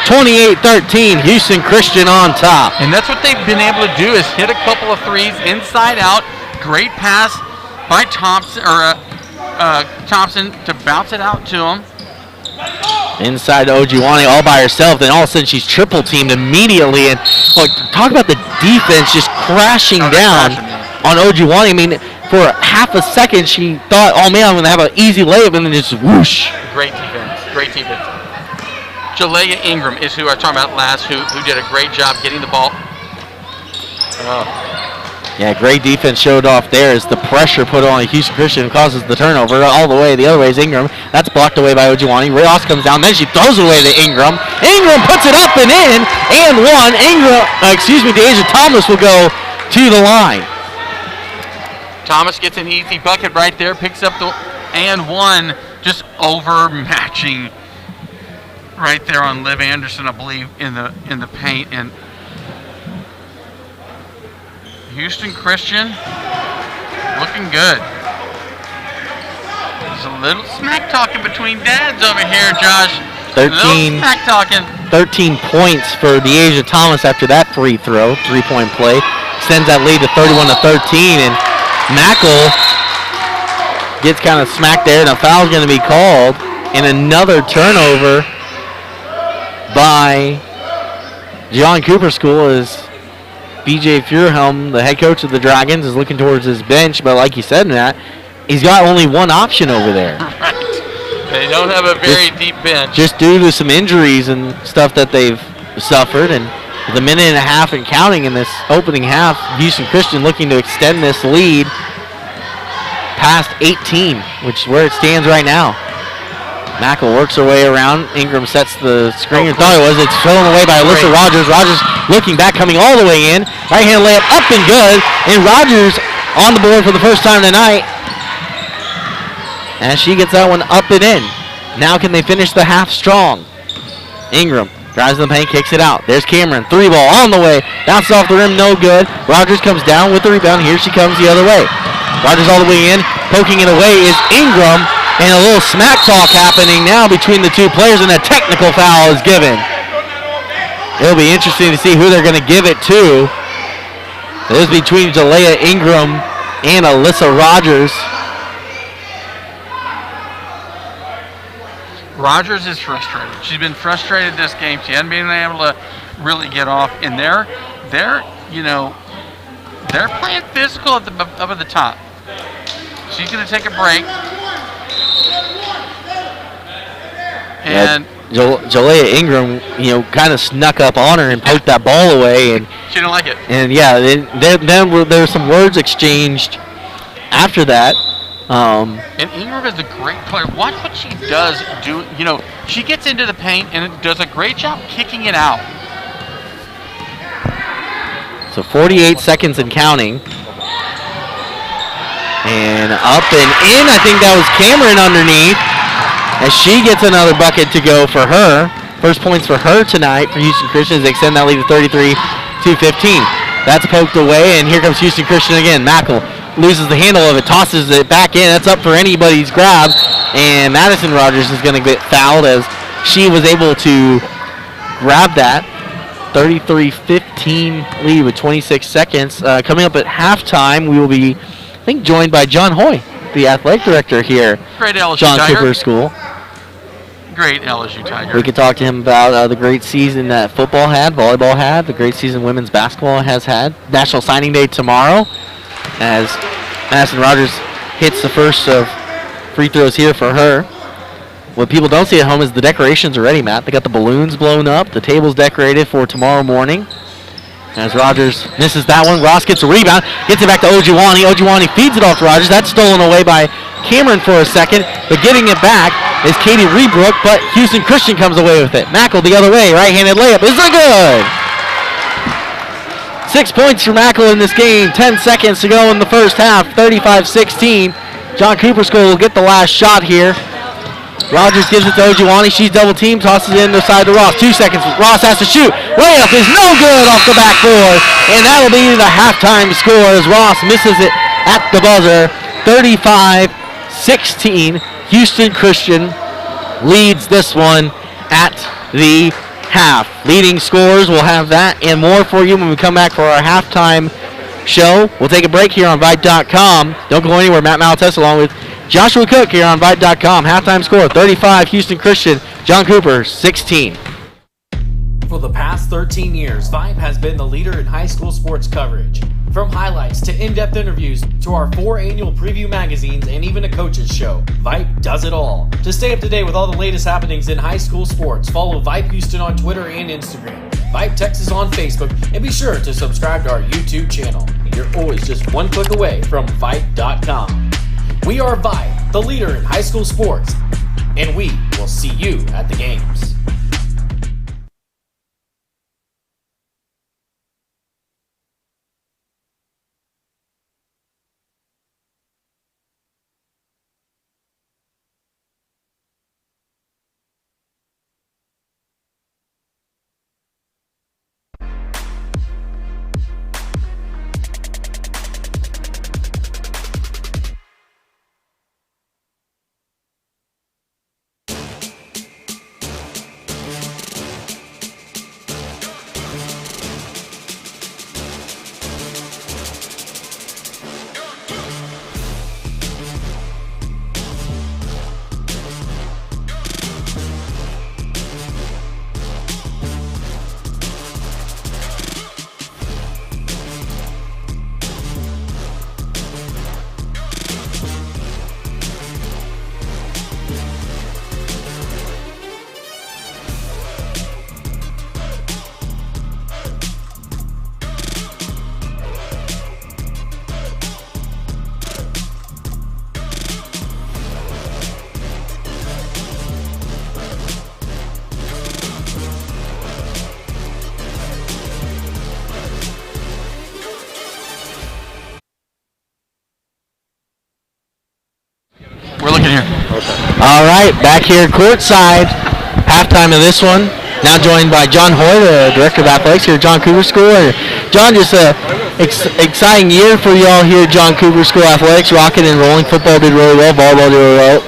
Speaker 1: 28-13, Houston Christian on top.
Speaker 3: And that's what they've been able to do is hit a couple of threes inside out. Great pass by Thompson to bounce it out to him.
Speaker 1: Inside to Ojiwani all by herself. Then all of a sudden she's triple teamed immediately. And talk about the defense just crashing down on Ojiwani. I mean, for half a second she thought, oh man, I'm going to have an easy layup, and then just whoosh.
Speaker 3: Great defense. Great defense. Jalea Ingram is who I was talking about last, who did a great job getting the ball.
Speaker 1: Yeah, great defense showed off there as the pressure put on Houston Christian causes the turnover all the way. The other way is Ingram. That's blocked away by Ojiwani. Ross comes down, then she throws it away to Ingram. Ingram puts it up and in, and one. Deasia Thomas will go to the line.
Speaker 3: Thomas gets an easy bucket right there, picks up the and one, just overmatching right there on Liv Anderson, I believe, in the paint. And Houston Christian looking good. There's a little smack talking between dads over here, Josh.
Speaker 1: 13 points for Deasia Thomas after that free throw, three-point play. Extends that lead to 31-13, and Mackel gets kind of smacked there, and a foul's going to be called, and another turnover by John Cooper School as BJ Fuhrhelm, the head coach of the Dragons, is looking towards his bench, but like you said, Matt, he's got only one option over there.
Speaker 3: Right. They don't have a very deep bench.
Speaker 1: Just due to some injuries and stuff that they've suffered, and with a minute and a half and counting in this opening half, Houston Christian looking to extend this lead past 18, which is where it stands right now. Mackel works her way around. Ingram sets the screen. Thought it was. It's thrown away by Alyssa Rogers. Rogers looking back, coming all the way in. Right-hand layup up and good. And Rogers on the board for the first time tonight. And she gets that one up and in. Now can they finish the half strong? Ingram drives in the paint, kicks it out. There's Cameron. Three ball on the way. Bounces off the rim, no good. Rogers comes down with the rebound. Here she comes the other way. Rogers all the way in. Poking it away is Ingram. And a little smack talk happening now between the two players, and a technical foul is given. It'll be interesting to see who they're going to give it to. It is between Jalea Ingram and Alyssa Rogers.
Speaker 3: Rogers is frustrated. She's been frustrated this game. She hasn't been able to really get off. And they're playing physical up at the top. She's going to take a break. And
Speaker 1: Jalea Ingram, kind of snuck up on her and poked that ball away, and
Speaker 3: she didn't like it.
Speaker 1: And yeah, then there were some words exchanged after that.
Speaker 3: And Ingram is a great player. Watch what she does do. She gets into the paint and does a great job kicking it out.
Speaker 1: So 48 seconds and counting. And up and in. I think that was Cameron underneath. As she gets another bucket to go for her. First points for her tonight for Houston Christian as they extend that lead to 33-15. That's poked away, and here comes Houston Christian again. Mackel loses the handle of it, tosses it back in. That's up for anybody's grab. And Madison Rogers is going to get fouled as she was able to grab that. 33-15 lead with 26 seconds. Coming up at halftime, we will be, I think, joined by John Hoy, the athletic director here.
Speaker 3: Great LSU
Speaker 1: John
Speaker 3: Tiger.
Speaker 1: Cooper School.
Speaker 3: Great LSU Tiger.
Speaker 1: We could talk to him about the great season that football had, volleyball had, the great season women's basketball has had. National Signing Day tomorrow as Madison Rogers hits the first of free throws here for her. What people don't see at home is the decorations are ready, Matt. They got the balloons blown up, the table's decorated for tomorrow morning. As Rogers misses that one, Ross gets a rebound, gets it back to Ojiwani. Ojiwani feeds it off to Rogers. That's stolen away by Cameron for a second, but getting it back is Katie Rebrook, but Houston Christian comes away with it. Mackel the other way, right-handed layup is good. 6 points for Mackel in this game. 10 seconds to go in the first half. 35-16. John Cooper School will get the last shot here. Rogers gives it to Ojewani. She's double teamed, tosses it in the side to Ross. 2 seconds. Ross has to shoot. Layup is no good off the backboard. And that'll be the halftime score as Ross misses it at the buzzer. 35-16. Houston Christian leads this one at the half. Leading scorers, we'll have that and more for you when we come back for our halftime show. We'll take a break here on VYPE.com. Don't go anywhere. Matt Malatesta along with Joshua Cook here on VYPE.com. Halftime score, 35 Houston Christian. John Cooper, 16.
Speaker 5: For the past 13 years, VYPE has been the leader in high school sports coverage. From highlights to in-depth interviews to our 4 annual preview magazines and even a coach's show, VYPE does it all. To stay up to date with all the latest happenings in high school sports, follow VYPE Houston on Twitter and Instagram, VYPE Texas on Facebook, and be sure to subscribe to our YouTube channel. You're always just one click away from VYPE.com. We are VYPE, the leader in high school sports, and we will see you at the games.
Speaker 3: We're looking here.
Speaker 1: All right, back here courtside. Halftime of this one. Now joined by John Hoy, the Director of Athletics here at John Cooper School. John, just an exciting year for you all here at John Cooper School Athletics. Rocking and rolling. Football did really well. Volleyball did really well.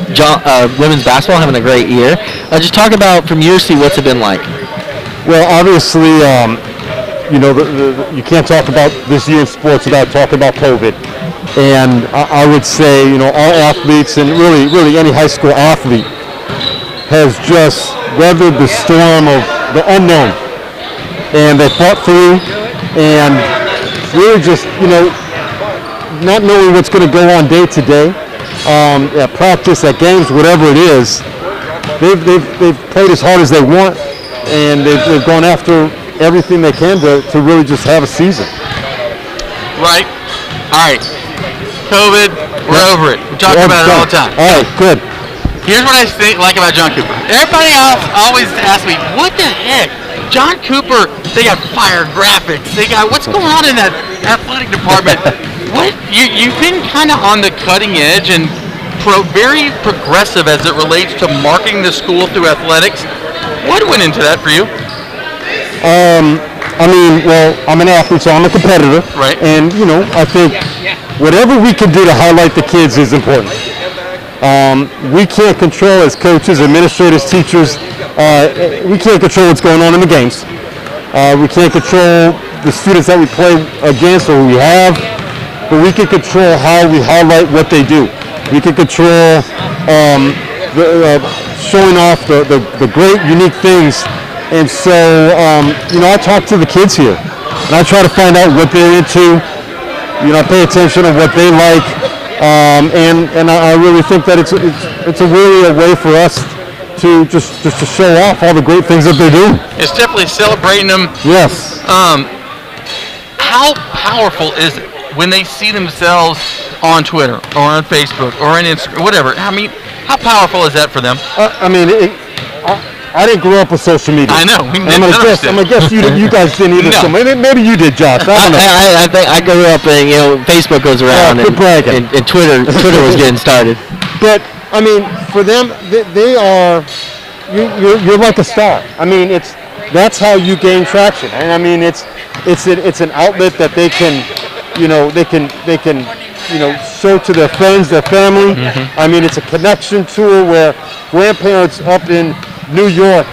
Speaker 1: Women's basketball having a great year. Just talk about from your seat, what's it been like?
Speaker 6: Well, obviously, you can't talk about this year in sports without talking about COVID. And I would say, all athletes and really any high school athlete has just weathered the storm of the unknown. And they fought through and really just, not knowing what's going to go on day to day, at practice, at games, whatever it is, they've played as hard as they want, and they've gone after everything they can to really just have a season.
Speaker 3: Right. All right. COVID, we're over it. We talk about it all the time.
Speaker 6: All right, good.
Speaker 3: Here's what I like about John Cooper. Everybody else always asks me, what the heck? John Cooper, they got fire graphics. They got, what's going on in that athletic department? What? You've been kind of on the cutting edge and very progressive as it relates to marketing the school through athletics. What went into that for you?
Speaker 6: I'm an athlete, so I'm a competitor.
Speaker 3: Right.
Speaker 6: And, I think whatever we can do to highlight the kids is important. We can't control, as coaches, administrators, teachers, we can't control what's going on in the games. We can't control the students that we play against or we have, but we can control how we highlight what they do. We can control showing off the great, unique things. And so, I talk to the kids here, and I try to find out what they're into. I pay attention to what they like, and I really think that it's really a way for us to just to show off all the great things that they're doing.
Speaker 3: It's definitely celebrating them.
Speaker 6: Yes.
Speaker 3: How powerful is it when they see themselves on Twitter or on Facebook or on Instagram, whatever? I mean, how powerful is that for them?
Speaker 6: I didn't grow up with social media.
Speaker 3: I know.
Speaker 6: I'm gonna guess you guys didn't either.
Speaker 3: No.
Speaker 6: So maybe you did, Josh. I don't know.
Speaker 1: I think I grew up and Facebook goes around and Twitter was getting started.
Speaker 6: But I mean, for them, they are. You're like a star. I mean, that's how you gain traction. And I mean, it's an outlet that they can, show to their friends, their family. Mm-hmm. I mean, it's a connection tool where grandparents up in New York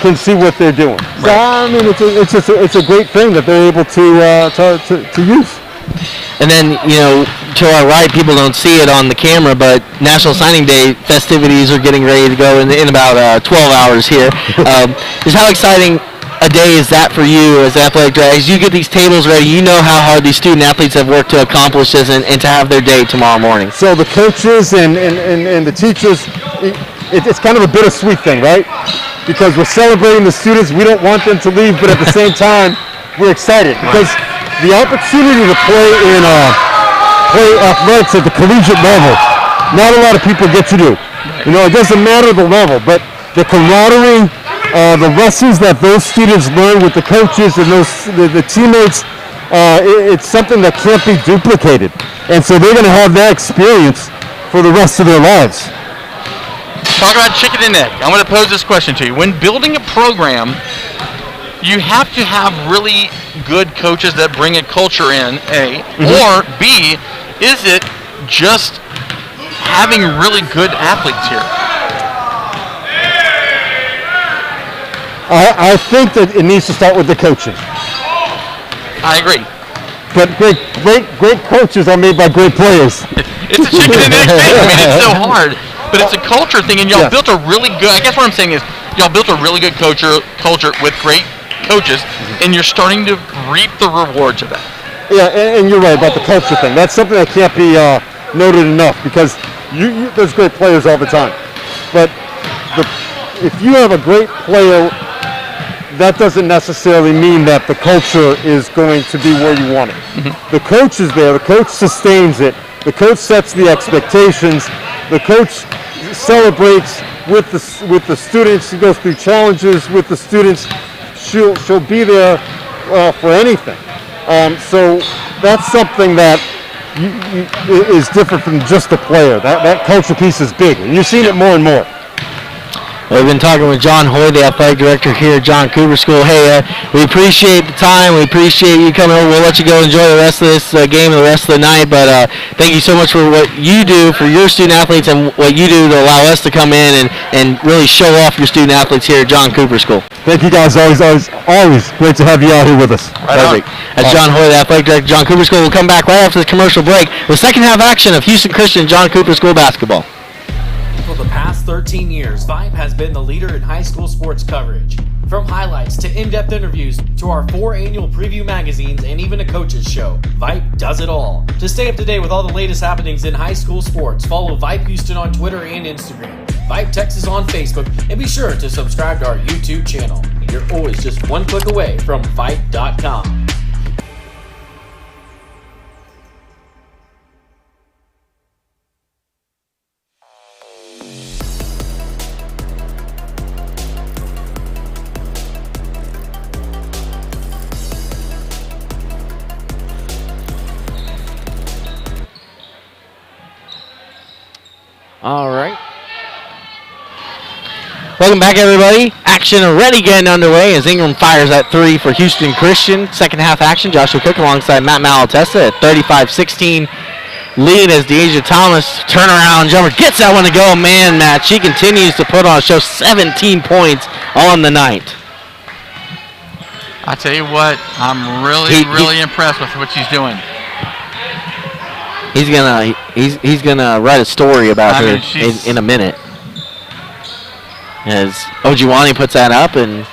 Speaker 6: can see what they're doing. Right. So I mean, it's a great thing that they're able to use.
Speaker 1: And then, to our right, people don't see it on the camera, but National Signing Day festivities are getting ready to go in about 12 hours here. Just how exciting a day is that for you as athletic director? As you get these tables ready, you know how hard these student athletes have worked to accomplish this and to have their day tomorrow morning.
Speaker 6: So the coaches and the teachers, it's kind of a bittersweet thing, right? Because we're celebrating the students. We don't want them to leave, but at the same time, we're excited because the opportunity to play athletics at the collegiate level, not a lot of people get to do. It doesn't matter the level, but the camaraderie, the lessons that those students learn with the coaches and the teammates, it's something that can't be duplicated. And so they're going to have that experience for the rest of their lives.
Speaker 3: Talk about chicken and egg. I'm going to pose this question to you. When building a program, you have to have really good coaches that bring a culture in, A, or B, is it just having really good athletes here?
Speaker 6: I think that it needs to start with the coaching.
Speaker 3: I agree.
Speaker 6: But great coaches are made by great players.
Speaker 3: It's a chicken and egg thing. I mean, it's so hard. But it's a culture thing, and y'all built a really good, I guess what I'm saying is, y'all built a really good culture with great coaches, and you're starting to reap the rewards of that.
Speaker 6: Yeah, and you're right about the culture thing. That's something that can't be noted enough because there's great players all the time. But if you have a great player, that doesn't necessarily mean that the culture is going to be where you want it. Mm-hmm. The coach is there. The coach sustains it. The coach sets the expectations. The coach celebrates with the students. He goes through challenges with the students. She'll be there for anything. So that's something that is different from just the player. That culture piece is big, and you're seeing it more and more.
Speaker 1: We've been talking with John Hoy, the athletic director here at John Cooper School. Hey, we appreciate the time. We appreciate you coming over. We'll let you go enjoy the rest of this game and the rest of the night. But thank you so much for what you do for your student athletes and what you do to allow us to come in and really show off your student athletes here at John Cooper School.
Speaker 6: Thank you, guys. Always great to have you out here with us.
Speaker 1: Perfect. That's John Hoy, the athletic director at John Cooper School. We'll come back right after the commercial break with second half action of Houston Christian John Cooper School basketball.
Speaker 5: For the past 13 years, VYPE has been the leader in high school sports coverage. From highlights to in-depth interviews to our 4 annual preview magazines and even a coach's show, VYPE does it all. To stay up to date with all the latest happenings in high school sports, follow VYPE Houston on Twitter and Instagram, VYPE Texas on Facebook, and be sure to subscribe to our YouTube channel. You're always just one click away from VYPE.com.
Speaker 1: All right. Welcome back, everybody. Action already getting underway as Ingram fires at 3 for Houston Christian. Second half action. Joshua Cook alongside Matt Malatesta at 35-16 lead as Deasia Thomas turnaround jumper gets that one to go. Man, Matt, she continues to put on a show. 17 points on the night.
Speaker 3: I tell you what, I'm really impressed with what she's doing.
Speaker 1: He's gonna write a story about her in a minute. As Ojiwani puts that up, and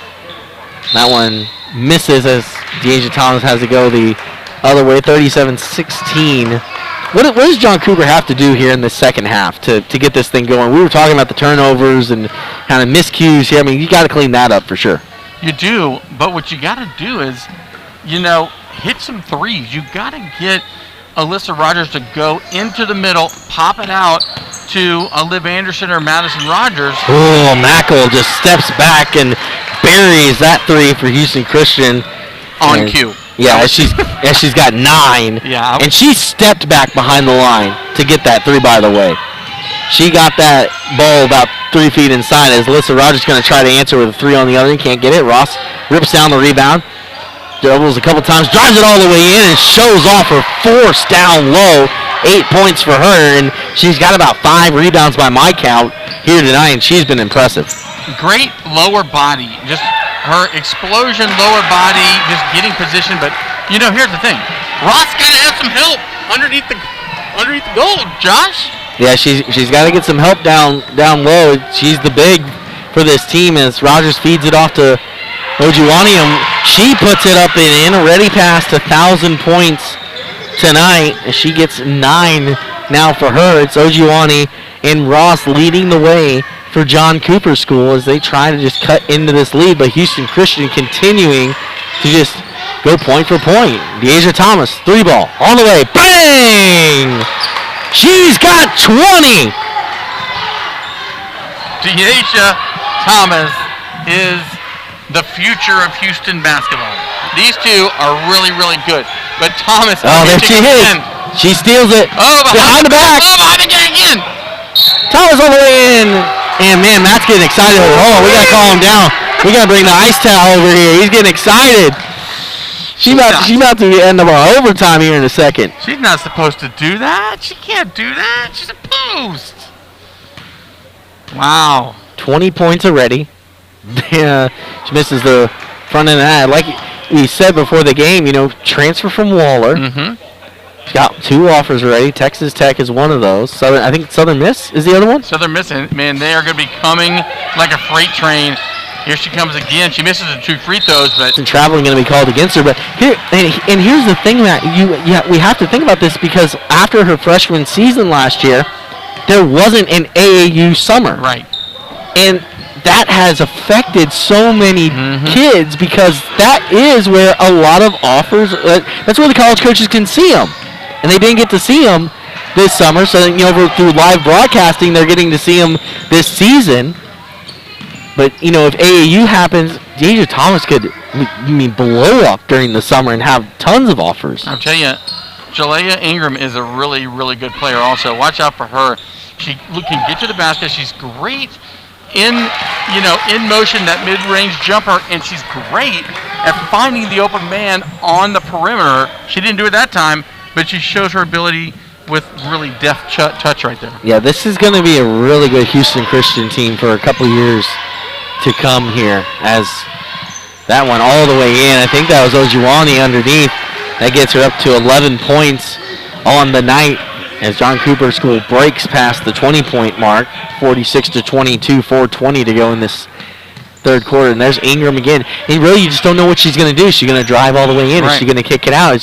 Speaker 1: that one misses as Deasia Thomas has to go the other way, 37-16. What does John Cooper have to do here in the second half to get this thing going? We were talking about the turnovers and kind of miscues here. I mean, you got to clean that up for sure.
Speaker 3: You do, but what you got to do is, hit some threes. You got to get Alyssa Rogers to go into the middle, pop it out to Liv Anderson or Madison Rogers.
Speaker 1: Oh, Mackle just steps back and buries that three for Houston Christian.
Speaker 3: On cue.
Speaker 1: Yeah, And she's got 9.
Speaker 3: Yeah.
Speaker 1: And she stepped back behind the line to get that 3, by the way. She got that ball about 3 feet inside as Alyssa Rogers going to try to answer with a 3 on the other end. Can't get it. Ross rips down the rebound. Doubles a couple times. Drives it all the way in and shows off her force down low. 8 points for her. And she's got about 5 rebounds by my count here tonight. And she's been impressive.
Speaker 3: Great lower body. Just her explosion lower body. Just getting position. But, here's the thing. Ross got to have some help underneath the goal, Josh.
Speaker 1: Yeah, she's got to get some help down low. She's the big for this team as Rogers feeds it off to Ojuwani. She puts it up and in, already past 1,000 points tonight. And she gets 9 now for her. It's Ojuwani and Ross leading the way for John Cooper School as they try to just cut into this lead. But Houston Christian continuing to just go point for point. Deasia Thomas, 3 ball, on the way, bang! She's got 20!
Speaker 3: Deasia Thomas is the future of Houston basketball. These two are really, really good. But Thomas...
Speaker 1: Oh, there she is. She steals it.
Speaker 3: Oh,
Speaker 1: behind the back.
Speaker 3: Oh, behind the back again.
Speaker 1: Thomas all the way in. And, man, Matt's getting excited. Oh, we got to calm him down. We got to bring the ice towel over here. He's getting excited. She's about to end up our overtime here in a second.
Speaker 3: She's not supposed to do that. She can't do that. She's a post. Wow.
Speaker 1: 20 points already. Yeah, she misses the front end of that. Like we said before the game, transfer from Waller.
Speaker 3: Mm-hmm.
Speaker 1: She's got 2 offers already. Texas Tech is one of those. I think Southern Miss is the other one.
Speaker 3: Southern Miss, man, they are going to be coming like a freight train. Here she comes again. She misses the 2 free throws, but
Speaker 1: and traveling going to be called against her. But here's the thing that we have to think about this because after her freshman season last year, there wasn't an AAU summer.
Speaker 3: Right.
Speaker 1: And that has affected so many kids because that is where a lot of offers. That's where the college coaches can see them, and they didn't get to see them this summer. So through live broadcasting, they're getting to see them this season. But, if AAU happens, Deasia Thomas could, blow up during the summer and have tons of offers.
Speaker 3: I'll tell you, Jalea Ingram is a really, really good player also. Watch out for her. She can get to the basket. She's great in motion, that mid-range jumper, and she's great at finding the open man on the perimeter. She didn't do it that time, but she shows her ability with really deft touch right there.
Speaker 1: Yeah, this is going to be a really good Houston Christian team for a couple years to come here as that one all the way in. I think that was Ojuwani underneath. That gets her up to 11 points on the night as John Cooper School breaks past the 20-point mark. 46-22, 4:20 to go in this third quarter. And there's Ingram again. And really, you just don't know what she's going to do. Is she going to drive all the way in? Right. Is she going to kick it out?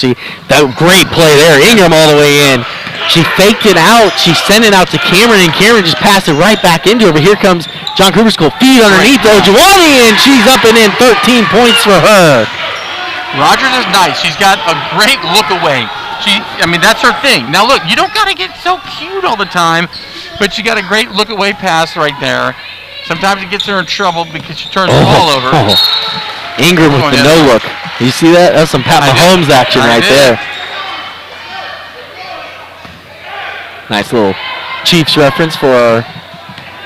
Speaker 1: That great play there. Ingram all the way in. She faked it out. She sent it out to Cameron, and Cameron just passed it right back into her. But here comes John Cooper School. Feed underneath Ojuwani, and she's up and in. 13 points for her.
Speaker 3: Rogers is nice. She's got a great look away. That's her thing. Now, look, you don't got to get so cute all the time, but she got a great look away pass right there. Sometimes it gets her in trouble because she turns the ball over.
Speaker 1: Ingram with the no-look. You see that? That's some Pat Mahomes action right there. Nice little Chiefs reference for our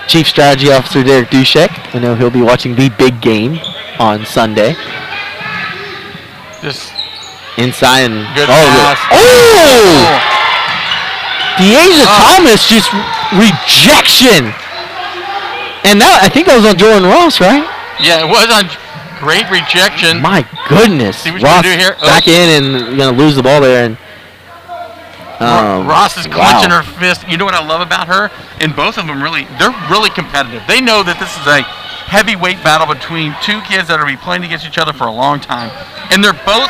Speaker 1: Chief Strategy Officer, Derek Dushek. I know he'll be watching the big game on Sunday.
Speaker 3: Just
Speaker 1: inside and
Speaker 3: good pass.
Speaker 1: Deasia Thomas just rejection. And I think that was on Jordan Ross, right?
Speaker 3: Yeah, it was on great rejection.
Speaker 1: My goodness.
Speaker 3: See what
Speaker 1: Ross
Speaker 3: you do here?
Speaker 1: back in and going to lose the ball there. And
Speaker 3: Ross is clenching her fist. You know what I love about her? And both of them they're really competitive. They know that this is a heavyweight battle between 2 kids that are going to be playing against each other for a long time. And they're both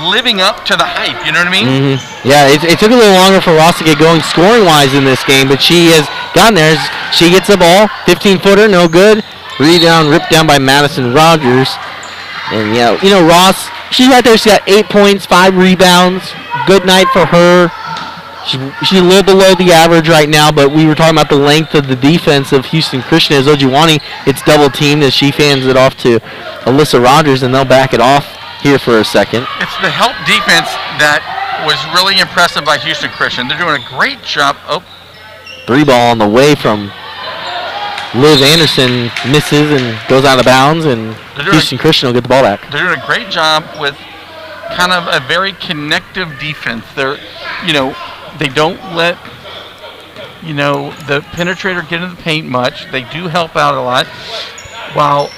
Speaker 3: living up to the hype, you know what I mean?
Speaker 1: Mm-hmm. Yeah, it took a little longer for Ross to get going scoring-wise in this game, but she has gotten there. She gets the ball, 15-footer, no good. Rebound ripped down by Madison Rogers. And, Ross, she's right there. She got 8 points, 5 rebounds. Good night for her. She's a little below the average right now, but we were talking about the length of the defense of Houston Christian. As Ojuwani, it's double-teamed as she fans it off to Alyssa Rogers, and they'll back it off here for a second.
Speaker 3: It's the help defense that was really impressive by Houston Christian. They're doing a great job. Oh,
Speaker 1: 3 ball on the way from Liv Anderson, misses and goes out of bounds, and Houston Christian will get the ball back.
Speaker 3: They're doing a great job with kind of a very connective defense. They're, they don't let, the penetrator get into the paint much. They do help out a lot, while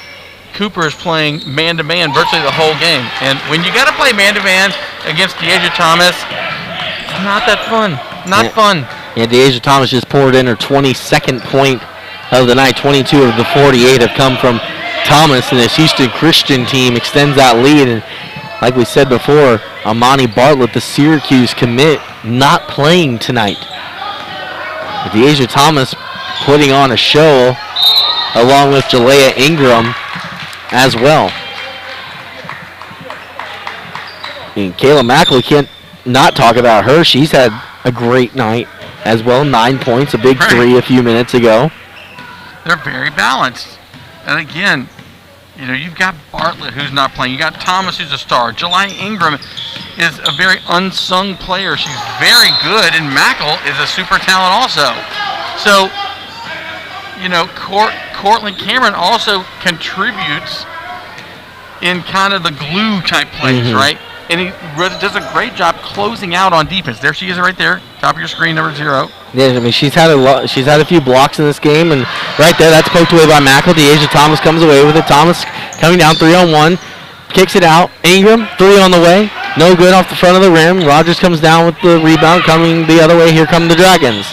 Speaker 3: Cooper is playing man-to-man virtually the whole game. And when you got to play man-to-man against Deasia Thomas, it's not that fun. Not fun.
Speaker 1: Yeah, Deasia Thomas just poured in her 22nd point of the night. 22 of the 48 have come from Thomas, and this Houston Christian team extends that lead. And like we said before, Amani Bartlett, the Syracuse commit, not playing tonight. Deasia Thomas putting on a show along with Jalea Ingram as well. And Kayla Mackley can't not talk about her. She's had a great night as well. 9 points, a big three a few minutes ago.
Speaker 3: They're very balanced. And again, you've got Bartlett, who's not playing. You got Thomas, who's a star. Jalea Ingram is a very unsung player. She's very good, and Mackle is a super talent also. So, Cortland Cameron also contributes in kind of the glue type plays, right? And he does a great job closing out on defense. There she is right there, top of your screen, number 0.
Speaker 1: Yeah, I mean, she's had a few blocks in this game, and right there, that's poked away by Mackle. Deasia Thomas comes away with it. Thomas coming down 3-on-1, kicks it out. Ingram, 3 on the way, no good off the front of the rim. Rogers comes down with the rebound, coming the other way. Here come the Dragons.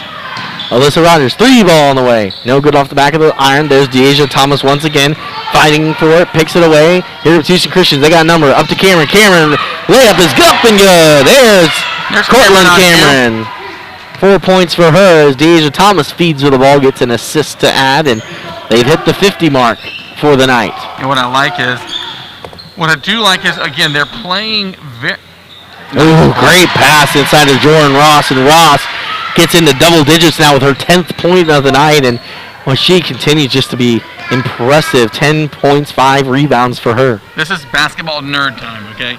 Speaker 1: Alyssa Rogers, 3 ball on the way, no good off the back of the iron. There's Deasia Thomas once again, fighting for it, picks it away. Here it's Houston Christians, they got a number, up to Cameron. Cameron, layup is up and good. There's Cortland Cameron. 4 points for her as Deasia Thomas feeds with the ball, gets an assist to add, and they've hit the 50 mark for the night.
Speaker 3: And what I do like is, again, they're playing very...
Speaker 1: Ooh, great pass inside of Jordan Ross, and Ross gets into double digits now with her 10th point of the night, and she continues just to be impressive. 10 points, 5 rebounds for her.
Speaker 3: This is basketball nerd time, okay?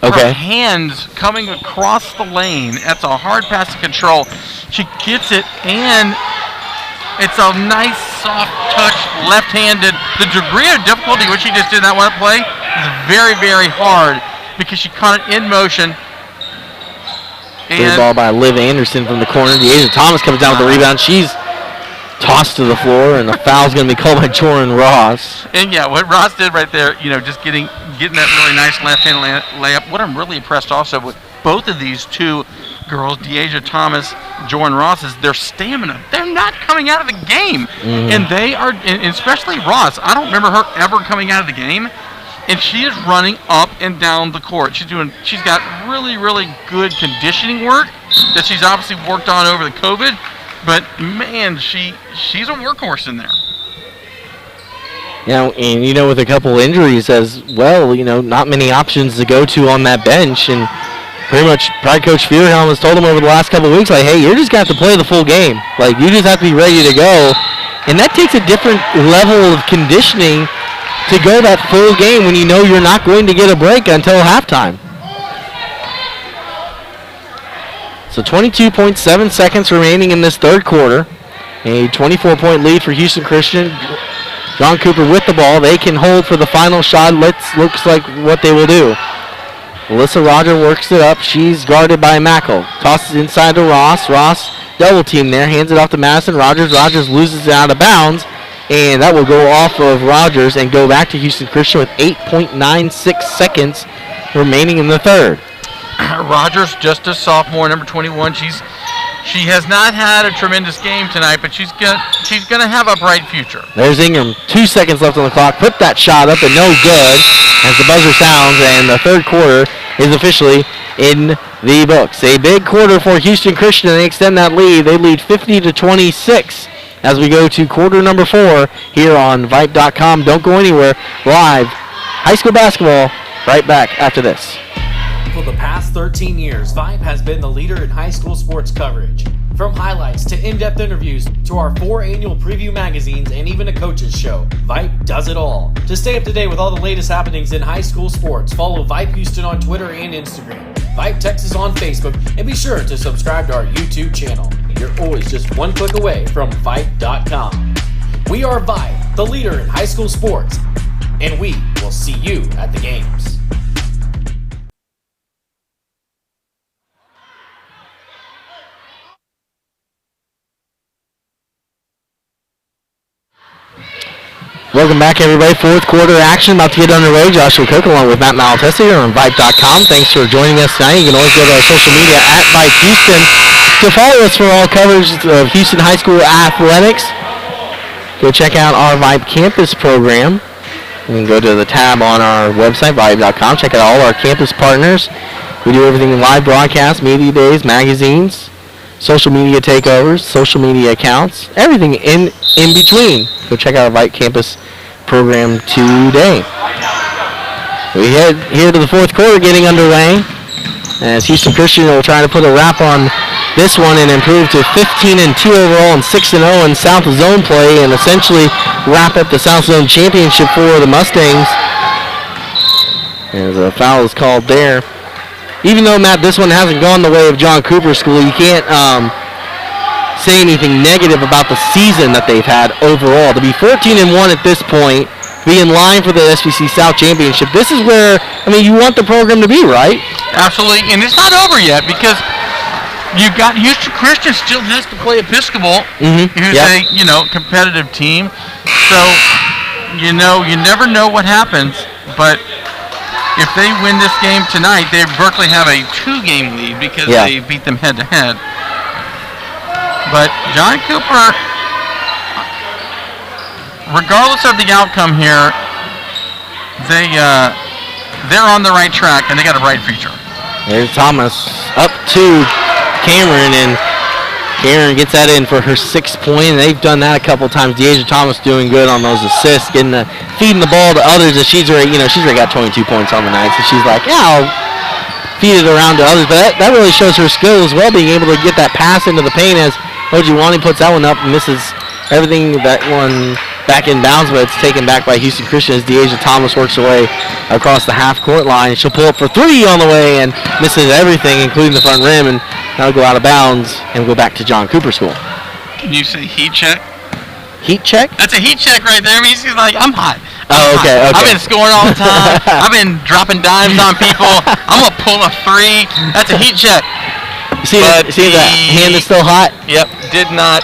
Speaker 1: Okay.
Speaker 3: Her hands coming across the lane. That's a hard pass to control. She gets it, and it's a nice, soft touch, left-handed. The degree of difficulty which she just did that one play is very, very hard because she caught it in motion.
Speaker 1: Good ball by Liv Anderson from the corner. Deasia Thomas comes down with the rebound. She's tossed to the floor, and the foul's going to be called by Jordan Ross.
Speaker 3: And yeah, what Ross did right there, just getting that really nice left-hand layup. What I'm really impressed also with both of these two girls, Deasia Thomas, Jordan Ross, is their stamina. They're not coming out of the game, and they are, and especially Ross. I don't remember her ever coming out of the game. And she is running up and down the court. She's got really, really good conditioning work that she's obviously worked on over the COVID. But man, she's a workhorse in there.
Speaker 1: And with a couple injuries as well, not many options to go to on that bench. And pretty much, probably Coach Fierhelm has told them over the last couple of weeks, like, hey, you're just got to play the full game. Like, you just have to be ready to go. And that takes a different level of conditioning to go that full game when you're not going to get a break until halftime. So 22.7 seconds remaining in this third quarter. A 24-point lead for Houston Christian. John Cooper with the ball. They can hold for the final shot. Looks like what they will do. Alyssa Rogers works it up. She's guarded by Mackle. Tosses inside to Ross. Ross double team there. Hands it off to Madison. Rogers loses it out of bounds. And that will go off of Rogers and go back to Houston Christian with 8.96 seconds remaining in the third.
Speaker 3: Rogers, just a sophomore, number 21. She has not had a tremendous game tonight, but she's gonna have a bright future.
Speaker 1: There's Ingram. 2 seconds left on the clock. Put that shot up and no good as the buzzer sounds, and the third quarter is officially in the books. A big quarter for Houston Christian. They extend that lead. They lead 50-26. As we go to quarter number 4 here on VYPE.com. Don't go anywhere. Live high school basketball right back after this.
Speaker 5: For the past 13 years, VYPE has been the leader in high school sports coverage. From highlights to in-depth interviews to our 4 annual preview magazines and even a coach's show, VYPE does it all. To stay up to date with all the latest happenings in high school sports, follow VYPE Houston on Twitter and Instagram. VYPE Texas on Facebook, and be sure to subscribe to our YouTube channel. You're always just one click away from VYPE.com. We are VYPE, the leader in high school sports, and we will see you at the games.
Speaker 1: Welcome back, everybody. Fourth quarter action about to get underway. Joshua Cook along with Matt Malatesta here on VYPE.com. Thanks for joining us tonight. You can always go to our social media at VYPE Houston to follow us for all coverage of Houston High School athletics. Go check out our VYPE campus program. You can go to the tab on our website, VYPE.com. Check out all our campus partners. We do everything in live broadcasts, media days, magazines, social media takeovers, social media accounts, everything in between. Go check out our VYPE campus program today. We head here to the fourth quarter getting underway as Houston Christian will try to put a wrap on this one and improve to 15-2 overall and 6-0 in South Zone play and essentially wrap up the South Zone championship for the Mustangs. As a foul is called there. Even though, Matt, this one hasn't gone the way of John Cooper School, you can't say anything negative about the season that they've had overall. To be 14-1 at this point, be in line for the SBC South Championship, this is where, I mean, you want the program to be, right?
Speaker 3: Absolutely, and it's not over yet because you've got Houston Christian still has to play Episcopal, who's a competitive team. So, you never know what happens, but if they win this game tonight, they virtually have a 2-game lead because they beat them head-to-head. But John Cooper, regardless of the outcome here, they're on the right track and they got a bright future.
Speaker 1: There's Thomas up to Cameron, and Cameron gets that in for her 6th point. And they've done that a couple times. Deasia Thomas doing good on those assists, feeding the ball to others. As she's already got 22 points on the night, so she's like, I'll feed it around to others. But that really shows her skill as well, being able to get that pass into the paint as Ojiwani puts that one up and misses everything that one back in bounds, but it's taken back by Houston Christian as Deasia Thomas works away across the half-court line. She'll pull up for 3 on the way and misses everything, including the front rim, and that'll go out of bounds and go back to John Cooper School.
Speaker 3: Can you say heat check?
Speaker 1: Heat check?
Speaker 3: That's a heat check right there. I mean, she's like, I'm hot.
Speaker 1: Okay.
Speaker 3: I've been scoring all the time. I've been dropping dimes on people. I'm going to pull a 3. That's a heat check.
Speaker 1: See that hand is still hot?
Speaker 3: Yep, did not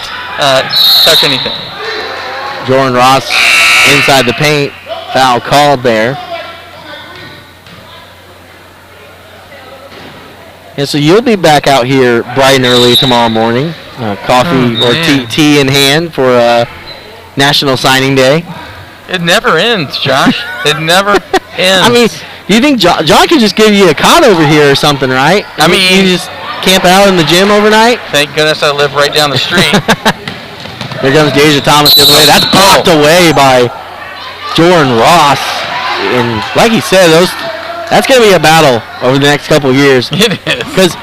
Speaker 3: touch anything.
Speaker 1: Jordan Ross inside the paint. Foul called there. And so you'll be back out here bright and early tomorrow morning. Coffee or tea in hand for National Signing Day.
Speaker 3: It never ends, Josh. It never ends.
Speaker 1: I mean, do you think John could just give you a cot over here or something, right?
Speaker 3: I mean,
Speaker 1: you just camp out in the gym overnight?
Speaker 3: Thank goodness I live right down the street.
Speaker 1: There comes Deasia Thomas the other way. That's blocked away by Jordan Ross. And like he said, that's going to be a battle over the next couple of years.
Speaker 3: It is.
Speaker 1: Because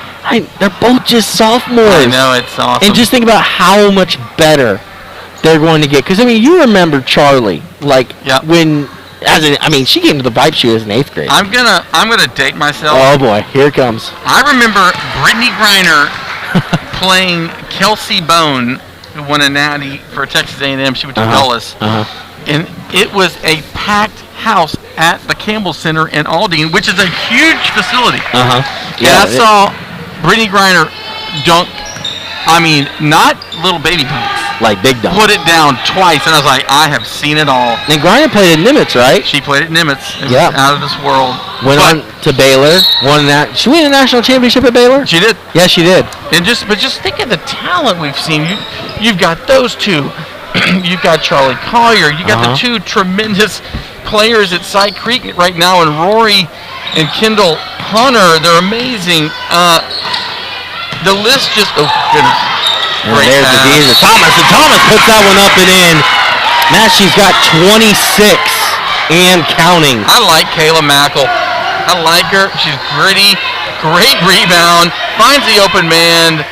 Speaker 1: they're both just sophomores.
Speaker 3: I know, it's awesome.
Speaker 1: And just think about how much better they're going to get. Because, I mean, you remember Charlie, when, she came to the VYPE shoe as an 8th grade.
Speaker 3: I'm gonna date myself.
Speaker 1: Oh, boy, here it comes.
Speaker 3: I remember Brittany Griner playing Kelsey Bone, who won a natty for Texas A&M. She went to Dulles. And it was a packed house at the Campbell Center in Aldine, which is a huge facility. And I saw Brittany Griner dunk, not little baby dunks.
Speaker 1: Like big dunks.
Speaker 3: Put it down twice, and I was like, I have seen it all.
Speaker 1: And Griner played at Nimitz, right?
Speaker 3: She played at Nimitz. It was out of this world.
Speaker 1: Went on to Baylor. She won a national championship at Baylor?
Speaker 3: She did.
Speaker 1: Yeah, she did.
Speaker 3: And just think of the talent we've seen. You've got those two. You've got Charlie Collier. You got the 2 tremendous players at Side Creek right now, and Rory and Kendall Hunter. They're amazing. The list just, oh goodness.
Speaker 1: And there's the Deasia Thomas, and Thomas puts that one up and in. Now she's got 26 and counting.
Speaker 3: I like Kayla Mackel. I like her. She's gritty, great rebound, finds the open man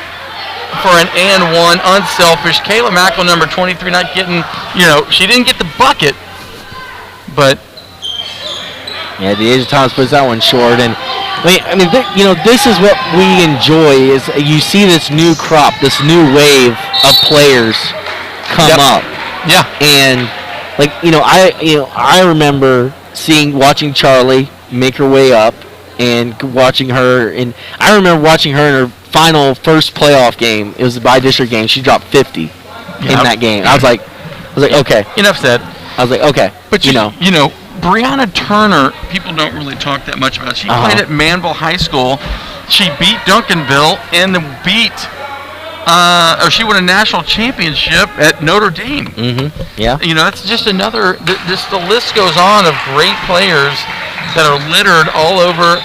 Speaker 3: for an and one, unselfish. Kayla Mackel, number 23, not getting, she didn't get the bucket, but.
Speaker 1: Yeah, Deasia Thomas puts that one short, and This is what we enjoy. Is you see this new crop, this new wave of players come up.
Speaker 3: Yeah.
Speaker 1: And I remember watching Charlie make her way up, and watching her. And I remember watching her in her first playoff game. It was a by-district game. She dropped 50 in that game. I was like, okay.
Speaker 3: Enough said.
Speaker 1: I was like, okay.
Speaker 3: But Brianna Turner, people don't really talk that much about. She played at Manville High School. She beat Duncanville and she won a national championship at Notre Dame.
Speaker 1: Mm-hmm. Yeah.
Speaker 3: That's just another. The list goes on of great players that are littered all over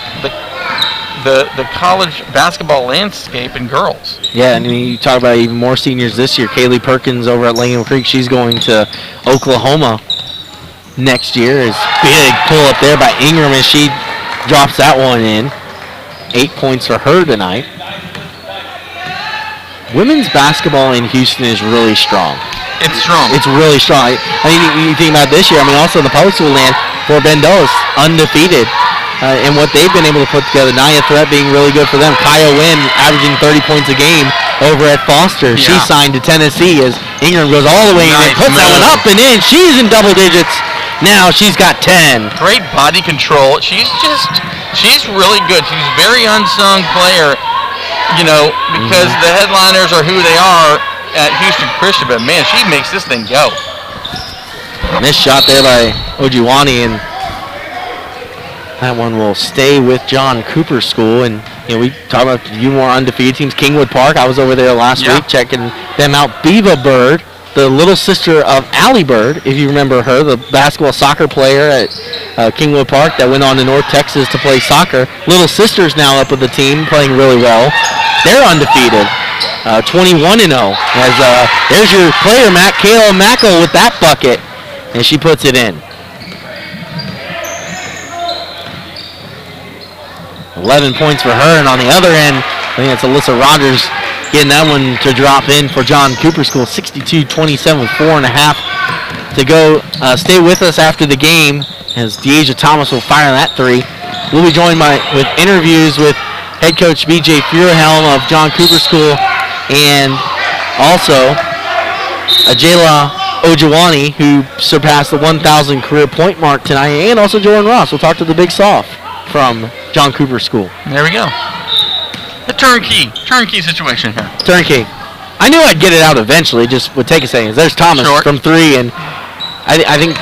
Speaker 3: the college basketball landscape in girls.
Speaker 1: Yeah, and you talk about even more seniors this year. Kaylee Perkins over at Langham Creek. She's going to Oklahoma next year. Is big pull up there by Ingram, and she drops that one in. 8 points for her tonight. Women's basketball in Houston is really strong.
Speaker 3: It's strong.
Speaker 1: It's really strong. You think about this year. Also in the public school land, Fort Bendel is undefeated. And what they've been able to put together, Nia Threat being really good for them. Kaya Wynn averaging 30 points a game over at Foster.
Speaker 3: Yeah.
Speaker 1: She signed to Tennessee as Ingram goes all the way in and puts that one up and in. She's in double digits. Now she's got 10.
Speaker 3: Great body control. She's really good. She's a very unsung player, because the headliners are who they are at Houston Christian. But, man, she makes this thing go.
Speaker 1: Missed shot there by Ojiwani, and that one will stay with John Cooper School. And we talk about a few more undefeated teams. Kingwood Park, I was over there last week checking them out. Beva Bird, the little sister of Allie Bird, if you remember her, the basketball soccer player at Kingwood Park that went on to North Texas to play soccer. Little sister's now up with the team, playing really well. They're undefeated, 21-0. There's your player, Kayla Mackel, with that bucket, and she puts it in. 11 points for her, and on the other end, I think it's Alyssa Rogers getting that one to drop in for John Cooper School. 62-27 with 4.5 to go. Stay with us after the game as Deasia Thomas will fire that three. We'll be joined with interviews with head coach B.J. Fuhrhelm of John Cooper School, and also Ajayla Ojiwani, who surpassed the 1,000 career point mark tonight, and also Jordan Ross. We'll talk to the Big Soft from John Cooper School.
Speaker 3: There we go. The turnkey situation here.
Speaker 1: Turnkey. I knew I'd get it out eventually. Just would take a second. There's Thomas from three, and I think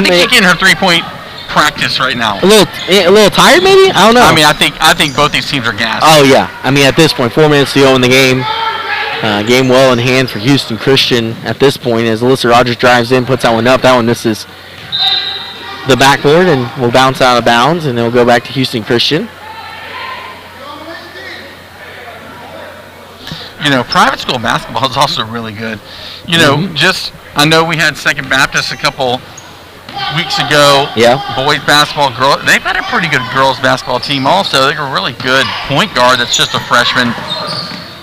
Speaker 3: she's getting her 3-point practice right now.
Speaker 1: A little tired, maybe. I don't know.
Speaker 3: I think both these teams are gassed.
Speaker 1: Oh yeah. At this point, 4 minutes to go in the game. Game well in hand for Houston Christian at this point as Alyssa Rogers drives in, puts that one up. That one misses the backboard and will bounce out of bounds, and it'll go back to Houston Christian.
Speaker 3: Private school basketball is also really good. I know we had Second Baptist a couple weeks ago.
Speaker 1: Yeah.
Speaker 3: Boys basketball, they've had a pretty good girls basketball team also. They're a really good point guard that's just a freshman.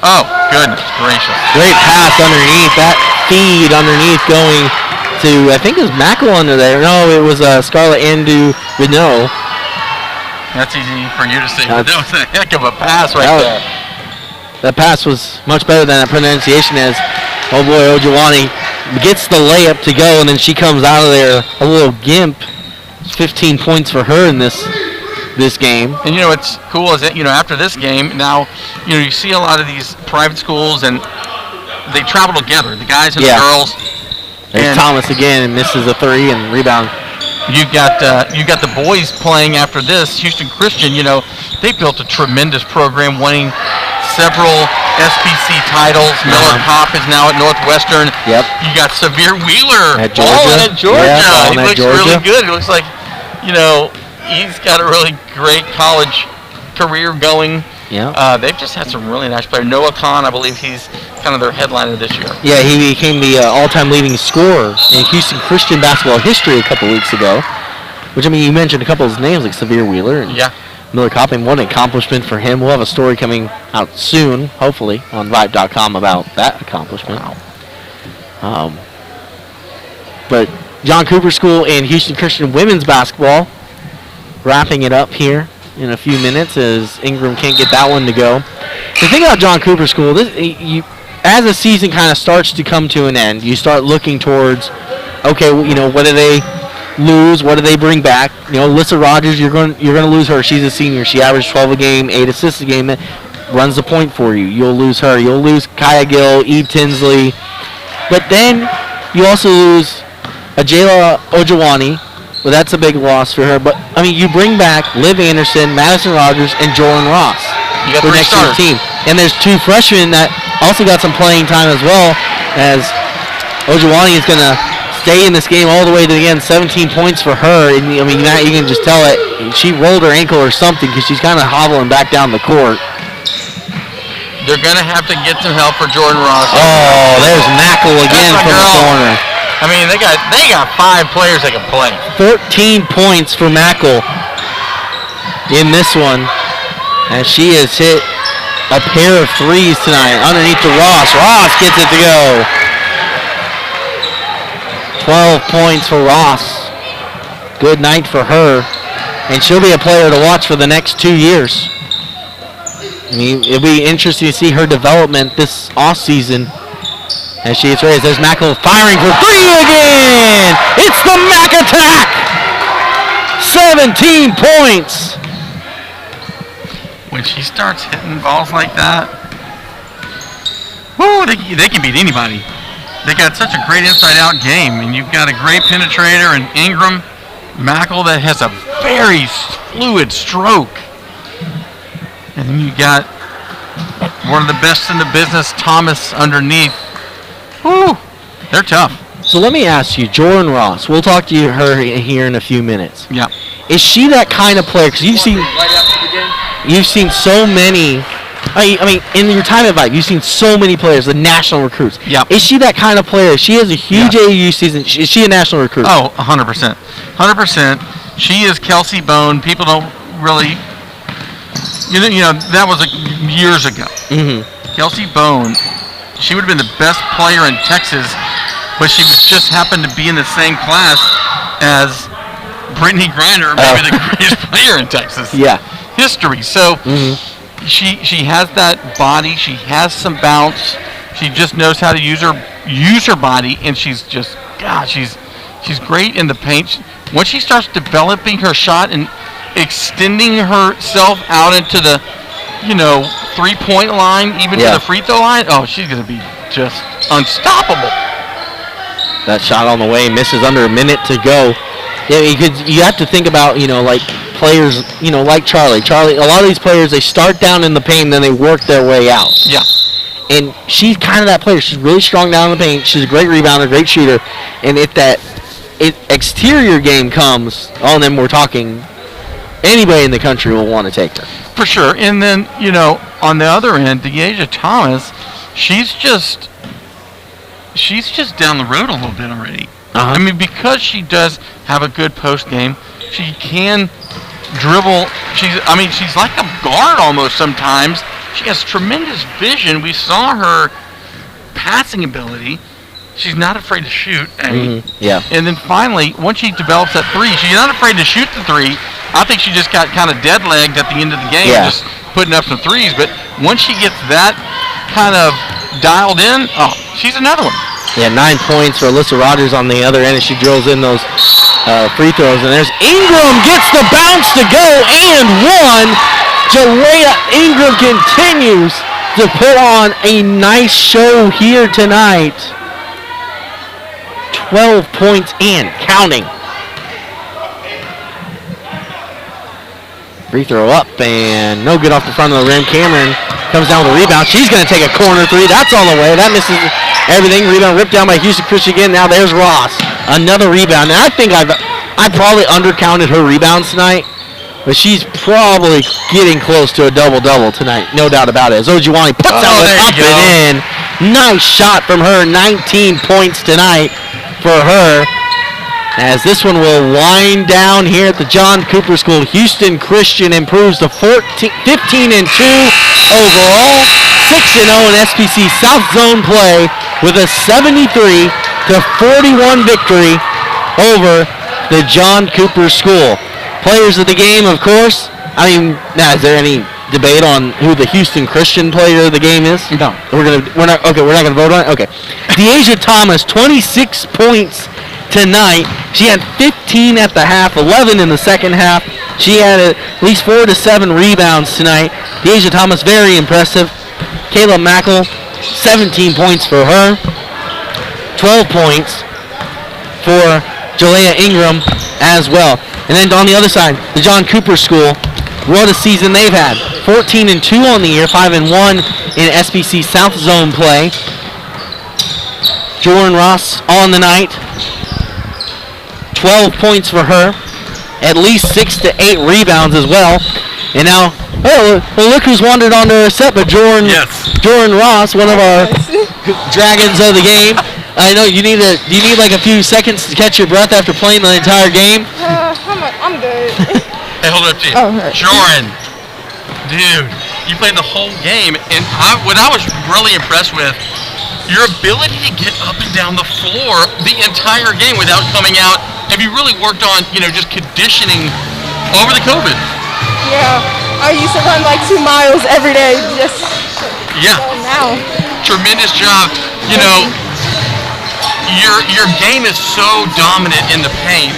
Speaker 3: Oh, goodness gracious.
Speaker 1: Great pass underneath. That feed underneath going to, I think it was Mackel under there. No, it was Scarlett Andu Renault.
Speaker 3: That's easy for you to say. That was a heck of a pass there.
Speaker 1: That pass was much better than that pronunciation as, oh boy, Ojiwani gets the layup to go, and then she comes out of there a little gimp. 15 points for her in this game.
Speaker 3: And what's cool is that after this game, now you see a lot of these private schools and they travel together, the guys and the girls.
Speaker 1: There's Thomas again and misses a three and rebound.
Speaker 3: You got the boys playing after this. Houston Christian, they built a tremendous program, winning several SPC titles. Miller Kopp is now at Northwestern.
Speaker 1: Yep.
Speaker 3: You got Severe Wheeler
Speaker 1: at Georgia.
Speaker 3: He looks really good. It looks like, he's got a really great college career going.
Speaker 1: Yeah.
Speaker 3: They've just had some really nice players. Noah Kahn, I believe he's kind of their headliner this year.
Speaker 1: Yeah, he became the all-time leading scorer in Houston Christian basketball history a couple weeks ago. Which, you mentioned a couple of his names like Severe Wheeler and Miller Kopp, and what an accomplishment for him. We'll have a story coming out soon, hopefully, on VYPE.com about that accomplishment. Wow. But John Cooper School and Houston Christian women's basketball wrapping it up here in a few minutes as Ingram can't get that one to go. The thing about John Cooper School, as the season kind of starts to come to an end, you start looking towards, okay, what do they lose? What do they bring back? Alyssa Rogers, you're going to lose her. She's a senior. She averaged 12 a game, 8 assists a game. That runs the point for you. You'll lose her. You'll lose Kaya Gill, Eve Tinsley. But then you also lose Ajayla Ojawani. Well, that's a big loss for her. But, you bring back Liv Anderson, Madison Rogers, and Jordan Ross
Speaker 3: You got
Speaker 1: for
Speaker 3: three
Speaker 1: next year's
Speaker 3: stars.
Speaker 1: team. And there's 2 freshmen that also got some playing time as well, as Ojawani is going to stay in this game all the way to the end. 17 points for her. And, you can just tell it. She rolled her ankle or something because she's kind of hobbling back down the court.
Speaker 3: They're going to have to get some help for Jordan Ross.
Speaker 1: Oh, there's Mackel again
Speaker 3: That's my
Speaker 1: from the
Speaker 3: girl.
Speaker 1: corner.
Speaker 3: They got 5 players that can play.
Speaker 1: 14 points for Mackel in this one, as she has hit a pair of threes tonight underneath to Ross. Ross gets it to go. 12 points for Ross. Good night for her, and she'll be a player to watch for the next 2 years. It'll be interesting to see her development this offseason as she gets raised. There's Mackel firing for 3 again. It's the Mac attack. 17 points.
Speaker 3: When she starts hitting balls like that, they can beat anybody. They got such a great inside-out game, and you've got a great penetrator in Ingram, Mackel that has a very fluid stroke. And then you got one of the best in the business, Thomas, underneath. Woo, they're tough.
Speaker 1: So let me ask you, Jordan Ross, we'll talk to her here in a few minutes.
Speaker 3: Yeah.
Speaker 1: Is she that kind of player? Because you've seen so many, in your time at VYPE, you've seen so many players, the national recruits.
Speaker 3: Yeah.
Speaker 1: Is she that kind of player? She has a huge AAU season. Is she a national recruit?
Speaker 3: Oh, 100%. 100%. She is Kelsey Bone. People don't really... that was years ago.
Speaker 1: Mm-hmm.
Speaker 3: Kelsey Bone, she would have been the best player in Texas, but she just happened to be in the same class as Brittany Griner, maybe the greatest player in Texas.
Speaker 1: Yeah.
Speaker 3: History. So she has that body. She has some bounce. She just knows how to use her body, and she's great in the paint. Once she starts developing her shot and extending herself out into the, 3-point line, even to the free throw line, she's going to be just unstoppable.
Speaker 1: That shot on the way misses under a minute to go. Yeah, you have to think about, like players, like Charlie. A lot of these players, they start down in the paint, then they work their way out.
Speaker 3: Yeah.
Speaker 1: And she's kind of that player. She's really strong down in the paint. She's a great rebounder, great shooter. And if that exterior game comes, then we're talking anybody in the country will want to take her.
Speaker 3: For sure. And then, on the other end, Deasia Thomas, she's just down the road a little bit already.
Speaker 1: Uh-huh.
Speaker 3: Because she does have a good post game, she can dribble. She's like a guard almost sometimes. She has tremendous vision. We saw her passing ability. She's not afraid to shoot.
Speaker 1: Yeah.
Speaker 3: And then finally, once she develops that 3, she's not afraid to shoot the 3. I think she just got kind of dead-legged at the end of the game, just putting up some 3s. But once she gets that kind of dialed in, she's another one.
Speaker 1: Yeah, 9 points for Alyssa Rogers on the other end as she drills in those free throws. And there's Ingram gets the bounce to go and one. Jalea Ingram continues to put on a nice show here tonight. 12 points and counting. Free throw up and no good off the front of the rim. Cameron comes down with a rebound. She's going to take a corner 3. That's on the way. That misses everything. Rebound ripped down by Houston Christian again. Now there's Ross. Another rebound. And I think I probably undercounted her rebounds tonight, but she's probably getting close to a double-double tonight. No doubt about it. As Ojawani puts that one up and in. Nice shot from her. 19 points tonight for her. As this one will wind down here at the John Cooper School. Houston Christian improves to 15-2 overall. 6-0 in SPC South Zone play with a 73-41 victory over the John Cooper School. Players of the game, of course, I mean, now is there any debate on who the Houston Christian player of the game is?
Speaker 2: No.
Speaker 1: We're not gonna vote on it. Okay. Deasia Thomas, 26 points tonight. She had 15 at the half, 11 in the second half. She had at least 4 to 7 rebounds tonight. Deasia Thomas, very impressive. Kayla Mackel, 17 points for her. 12 points for Jalea Ingram as well. And then on the other side, the John Cooper School, what a season they've had. 14-2 on the year, 5-1 in SBC South Zone play. Jordan Ross on the night, 12 points for her, at least 6 to 8 rebounds as well. And now, look who's wandered onto our set, but Jordan Ross, one of our dragons of the game. I know you need like a few seconds to catch your breath after playing the entire game.
Speaker 7: I'm good.
Speaker 3: Hey, hold it up to you.
Speaker 7: Oh, right.
Speaker 3: Jordan, dude, you played the whole game, and what I was really impressed with, your ability to get up and down the floor the entire game without coming out. Have you really worked on, just conditioning over the COVID?
Speaker 7: Yeah, I used to run like 2 miles every day. Just now.
Speaker 3: Tremendous job. Your game is so dominant in the paint,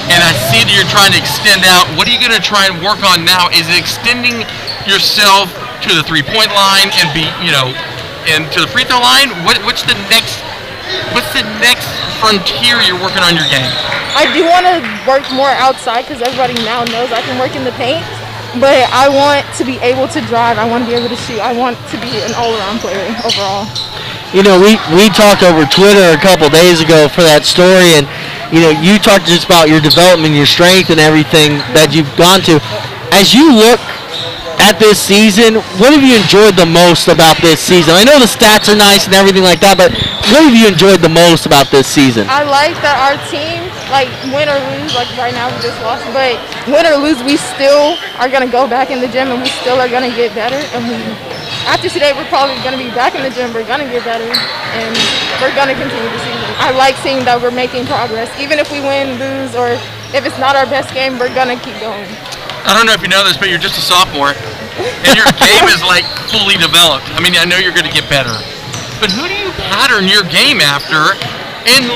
Speaker 3: and I see that you're trying to extend out. What are you going to try and work on now? Is it extending yourself to the 3-point line and and to the free throw line? What's the next frontier you're working on your game?
Speaker 7: I do want to work more outside because everybody now knows I can work in the paint. But I want to be able to drive. I want to be able to shoot. I want to be an all-around player overall.
Speaker 1: We talked over Twitter a couple days ago for that story, and you talked just about your development, your strength, and everything that you've gone to. As you look at this season, what have you enjoyed the most about this season? I know the stats are nice and everything like that, but what have you enjoyed the most about this season?
Speaker 7: I like that our team, like win or lose, like right now we just lost, but win or lose, we still are going to go back in the gym and we still are going to get better. And after today, we're probably going to be back in the gym, we're going to get better, and we're going to continue the season. I like seeing that we're making progress. Even if we win, lose, or if it's not our best game, we're going to keep going.
Speaker 3: I don't know if you know this, but you're just a sophomore, and your game is like fully developed. I mean, I know you're going to get better, but who do you pattern your game after, and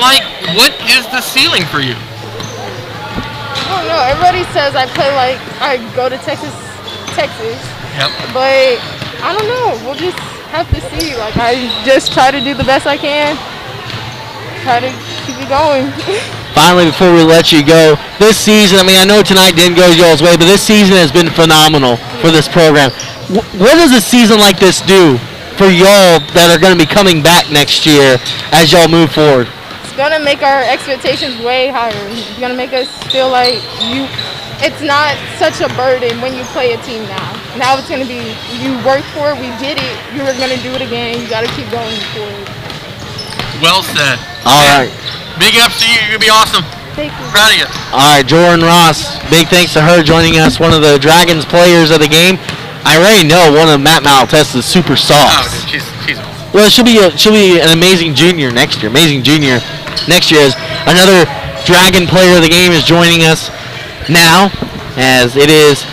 Speaker 3: what is the ceiling for you?
Speaker 7: I don't know. Everybody says I play like I go to Texas.
Speaker 3: Yep.
Speaker 7: But I don't know. We'll just have to see. I just try to do the best I can. Try to keep it going.
Speaker 1: Finally, before we let you go, this season, I know tonight didn't go y'all's way, but this season has been phenomenal for this program. What does a season like this do for y'all that are going to be coming back next year as y'all move forward?
Speaker 7: It's going to make our expectations way higher. It's going to make us feel like it's not such a burden when you play a team now. Now it's going to be, you worked for it, we did it, you were going to do it again, you got to keep going forward.
Speaker 3: Well said.
Speaker 1: All right.
Speaker 3: Big ups to you. You're going to be awesome.
Speaker 7: Thank you.
Speaker 3: Proud of you.
Speaker 1: All right, Jordan Ross, big thanks to her joining us, one of the Dragons players of the game. I already know one of Matt Malatesta's super
Speaker 3: Oh,
Speaker 1: softs.
Speaker 3: dude, she's awesome.
Speaker 1: Well, she'll be an amazing junior next year. Amazing junior next year. As another Dragon player of the game is joining us now, as it is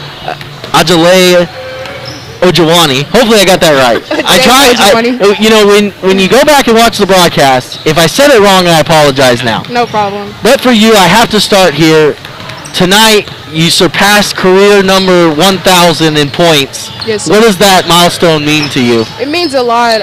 Speaker 1: Ajale Ojawani. Hopefully I got that right. When you go back and watch the broadcast, if I said it wrong, I apologize now.
Speaker 7: No problem.
Speaker 1: But for you, I have to start here. Tonight, you surpassed career number 1,000 in points.
Speaker 7: Yes, sir.
Speaker 1: What does that milestone mean to you?
Speaker 7: It means a lot.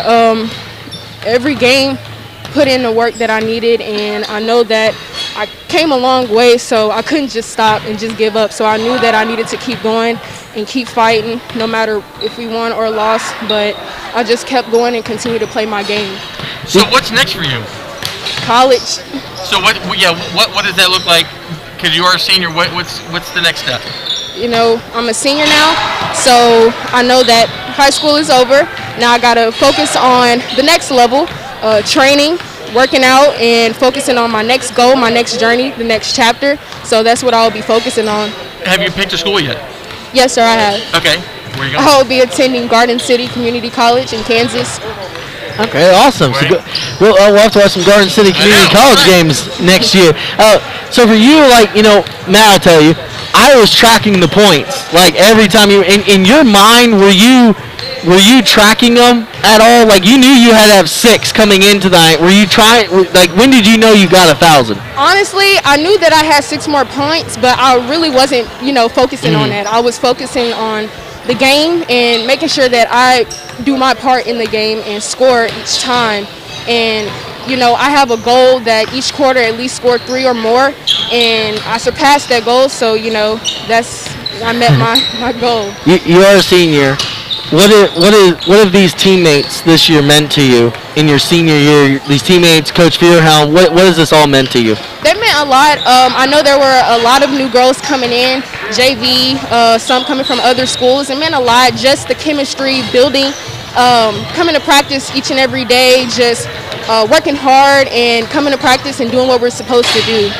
Speaker 7: Every game put in the work that I needed, and I know that I came a long way, so I couldn't just stop and just give up. So I knew that I needed to keep going and keep fighting, no matter if we won or lost. But I just kept going and continued to play my game.
Speaker 3: So what's next for you?
Speaker 7: College.
Speaker 3: So what does that look like? Because you are a senior. What's the next step?
Speaker 7: I'm a senior now, so I know that high school is over. Now I gotta focus on the next level, training, working out, and focusing on my next goal, my next journey, the next chapter. So that's what I'll be focusing on.
Speaker 3: Have you picked a school yet?
Speaker 7: Yes, sir, I have.
Speaker 3: Okay. Where are you going?
Speaker 7: I will be attending Garden City Community College in Kansas.
Speaker 1: Okay, awesome. So we'll have to watch some Garden City Community College games next year. So for you, Matt, I'll tell you, I was tracking the points. Like every time in your mind, were you tracking them at all? Like you knew you had to have 6 coming into the night. Were you trying? Like when did you know you got 1,000?
Speaker 7: Honestly, I knew that I had 6 more points, but I really wasn't, focusing on that. I was focusing on the game and making sure that I do my part in the game and score each time. And I have a goal that each quarter at least score 3 or more, and I surpassed that goal. So I met my goal.
Speaker 1: You are a senior. What have these teammates this year meant to you in your senior year? These teammates, Coach Fierhelm, what has this all meant to you?
Speaker 7: That meant a lot. I know there were a lot of new girls coming in, JV, some coming from other schools. It meant a lot, just the chemistry, building, coming to practice each and every day, just working hard and coming to practice and doing what we're supposed to do.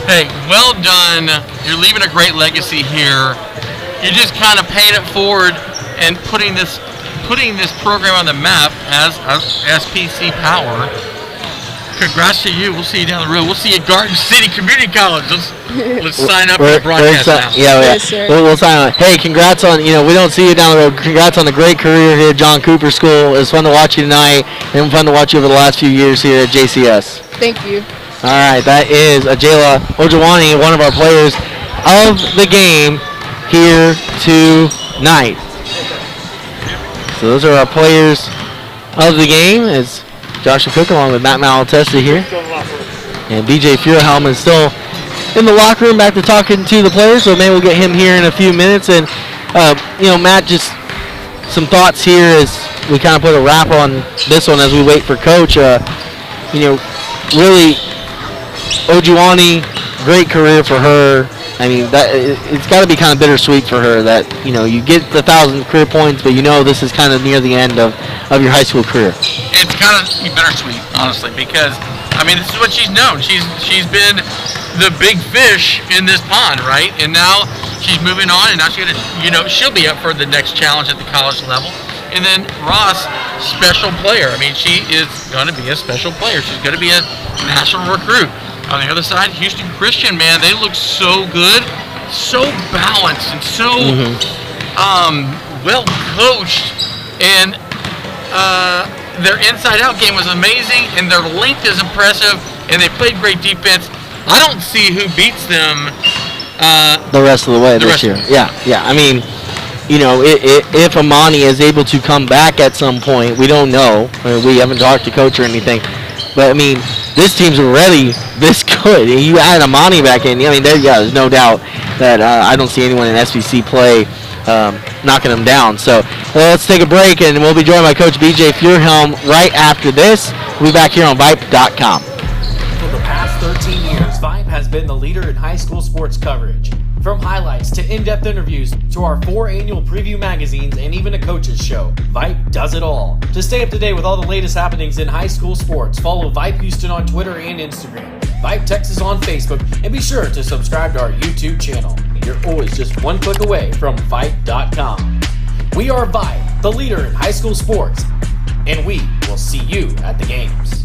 Speaker 3: Hey, well done. You're leaving a great legacy here. You're just kind of paying it forward and putting this program on the map as SPC Power. Congrats to you. We'll see you down the road. We'll see you at Garden City Community College. Let's sign up for the broadcast now.
Speaker 1: Yeah.
Speaker 7: Yes, sir.
Speaker 1: We'll sign up. Hey, congrats on, we don't see you down the road. Congrats on the great career here at John Cooper School. It was fun to watch you tonight and fun to watch you over the last few years here at JCS.
Speaker 7: Thank you.
Speaker 1: All right, that is Ajayla Ojawani, one of our players of the game here tonight. So those are our players of the game. It's Joshua Cook along with Matt Malatesta here. And BJ Fierhelm is still in the locker room back to talking to the players, so maybe we'll get him here in a few minutes. And, Matt, just some thoughts here as we kind of put a wrap on this one as we wait for Coach. Really, Ojawani, great career for her. I mean, it's got to be kind of bittersweet for her that, you get the 1,000 career points, but this is kind of near the end of your high school career.
Speaker 3: It's kind of bittersweet, honestly, because, this is what she's known. She's been the big fish in this pond, right? And now she's moving on, and now she's gonna, she'll be up for the next challenge at the college level. And then Ross, special player. She is going to be a special player. She's going to be a national recruit. On the other side, Houston Christian, man, they look so good, so balanced, and so well coached. And their inside-out game was amazing, and their length is impressive, and they played great defense. I don't see who beats them
Speaker 1: the rest of the way this year. Yeah. If Amani is able to come back at some point, we don't know. We haven't talked to Coach or anything. But, this team's already this good. You add Amani back in, there's no doubt that I don't see anyone in SBC play knocking them down. So let's take a break, and we'll be joined by Coach BJ Fierhelm right after this. We'll be back here on VYPE.com.
Speaker 5: For the past 13 years, VYPE has been the leader in high school sports coverage. From highlights to in-depth interviews to our 4 annual preview magazines and even a coach's show, VYPE does it all. To stay up to date with all the latest happenings in high school sports, follow VYPE Houston on Twitter and Instagram, VYPE Texas on Facebook, and be sure to subscribe to our YouTube channel. You're always just one click away from VYPE.com. We are VYPE, the leader in high school sports, and we will see you at the games.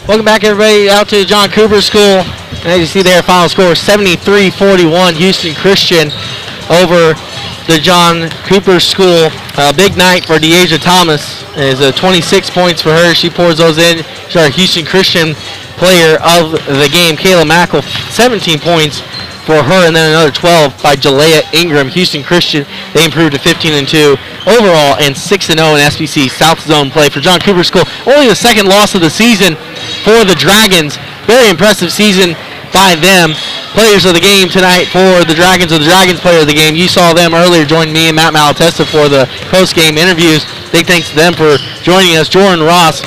Speaker 1: Welcome back, everybody, out to John Cooper School. And as you see there, final score 73-41, Houston Christian over the John Cooper School. Big night for DeAsia Thomas. Is 26 points for her. She pours those in. She's our Houston Christian player of the game. Kayla Mackel, 17 points for her, and then another 12 by Jalea Ingram. Houston Christian, they improved to 15-2 overall and 6-0 in SBC South Zone play for John Cooper School. Only the second loss of the season for the Dragons. Very impressive season by them. Players of the game tonight for the Dragons, or the Dragons player of the game. You saw them earlier, join me and Matt Malatesta for the post-game interviews. Big thanks to them for joining us. Jordan Ross,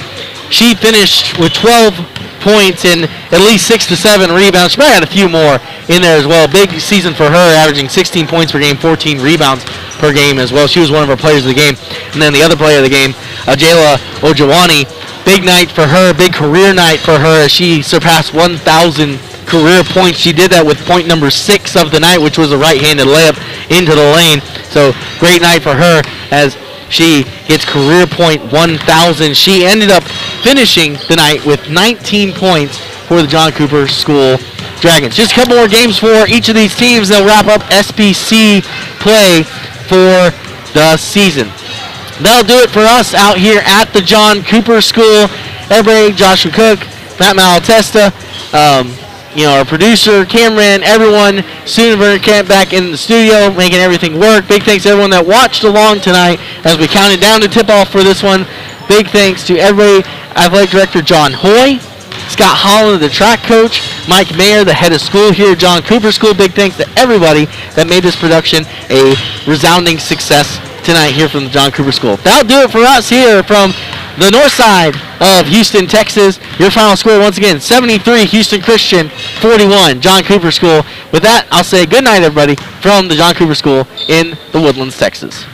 Speaker 1: she finished with 12 points and at least 6 to 7 rebounds. She might have had a few more in there as well. Big season for her, averaging 16 points per game, 14 rebounds per game as well. She was one of our players of the game. And then the other player of the game, Jayla Ojawani. Big night for her, big career night for her as she surpassed 1,000 career points. She did that with point number 6 of the night, which was a right-handed layup into the lane. So great night for her as she gets career point 1,000. She ended up finishing the night with 19 points for the John Cooper School Dragons. Just a couple more games for each of these teams. They'll wrap up SBC play for the season. That'll do it for us out here at the John Cooper School. Everybody, Joshua Cook, Matt Malatesta, our producer, Cameron, everyone, student Camp back in the studio, making everything work. Big thanks to everyone that watched along tonight as we counted down to tip-off for this one. Big thanks to everybody, Athletic Director John Hoy, Scott Holland, the track coach, Mike Mayer, the head of school here at John Cooper School. Big thanks to everybody that made this production a resounding success tonight here from the John Cooper School. That'll do it for us here from the north side of Houston, Texas. Your final score, once again, 73 Houston Christian, 41 John Cooper School. With that, I'll say good night, everybody, from the John Cooper School in the Woodlands, Texas.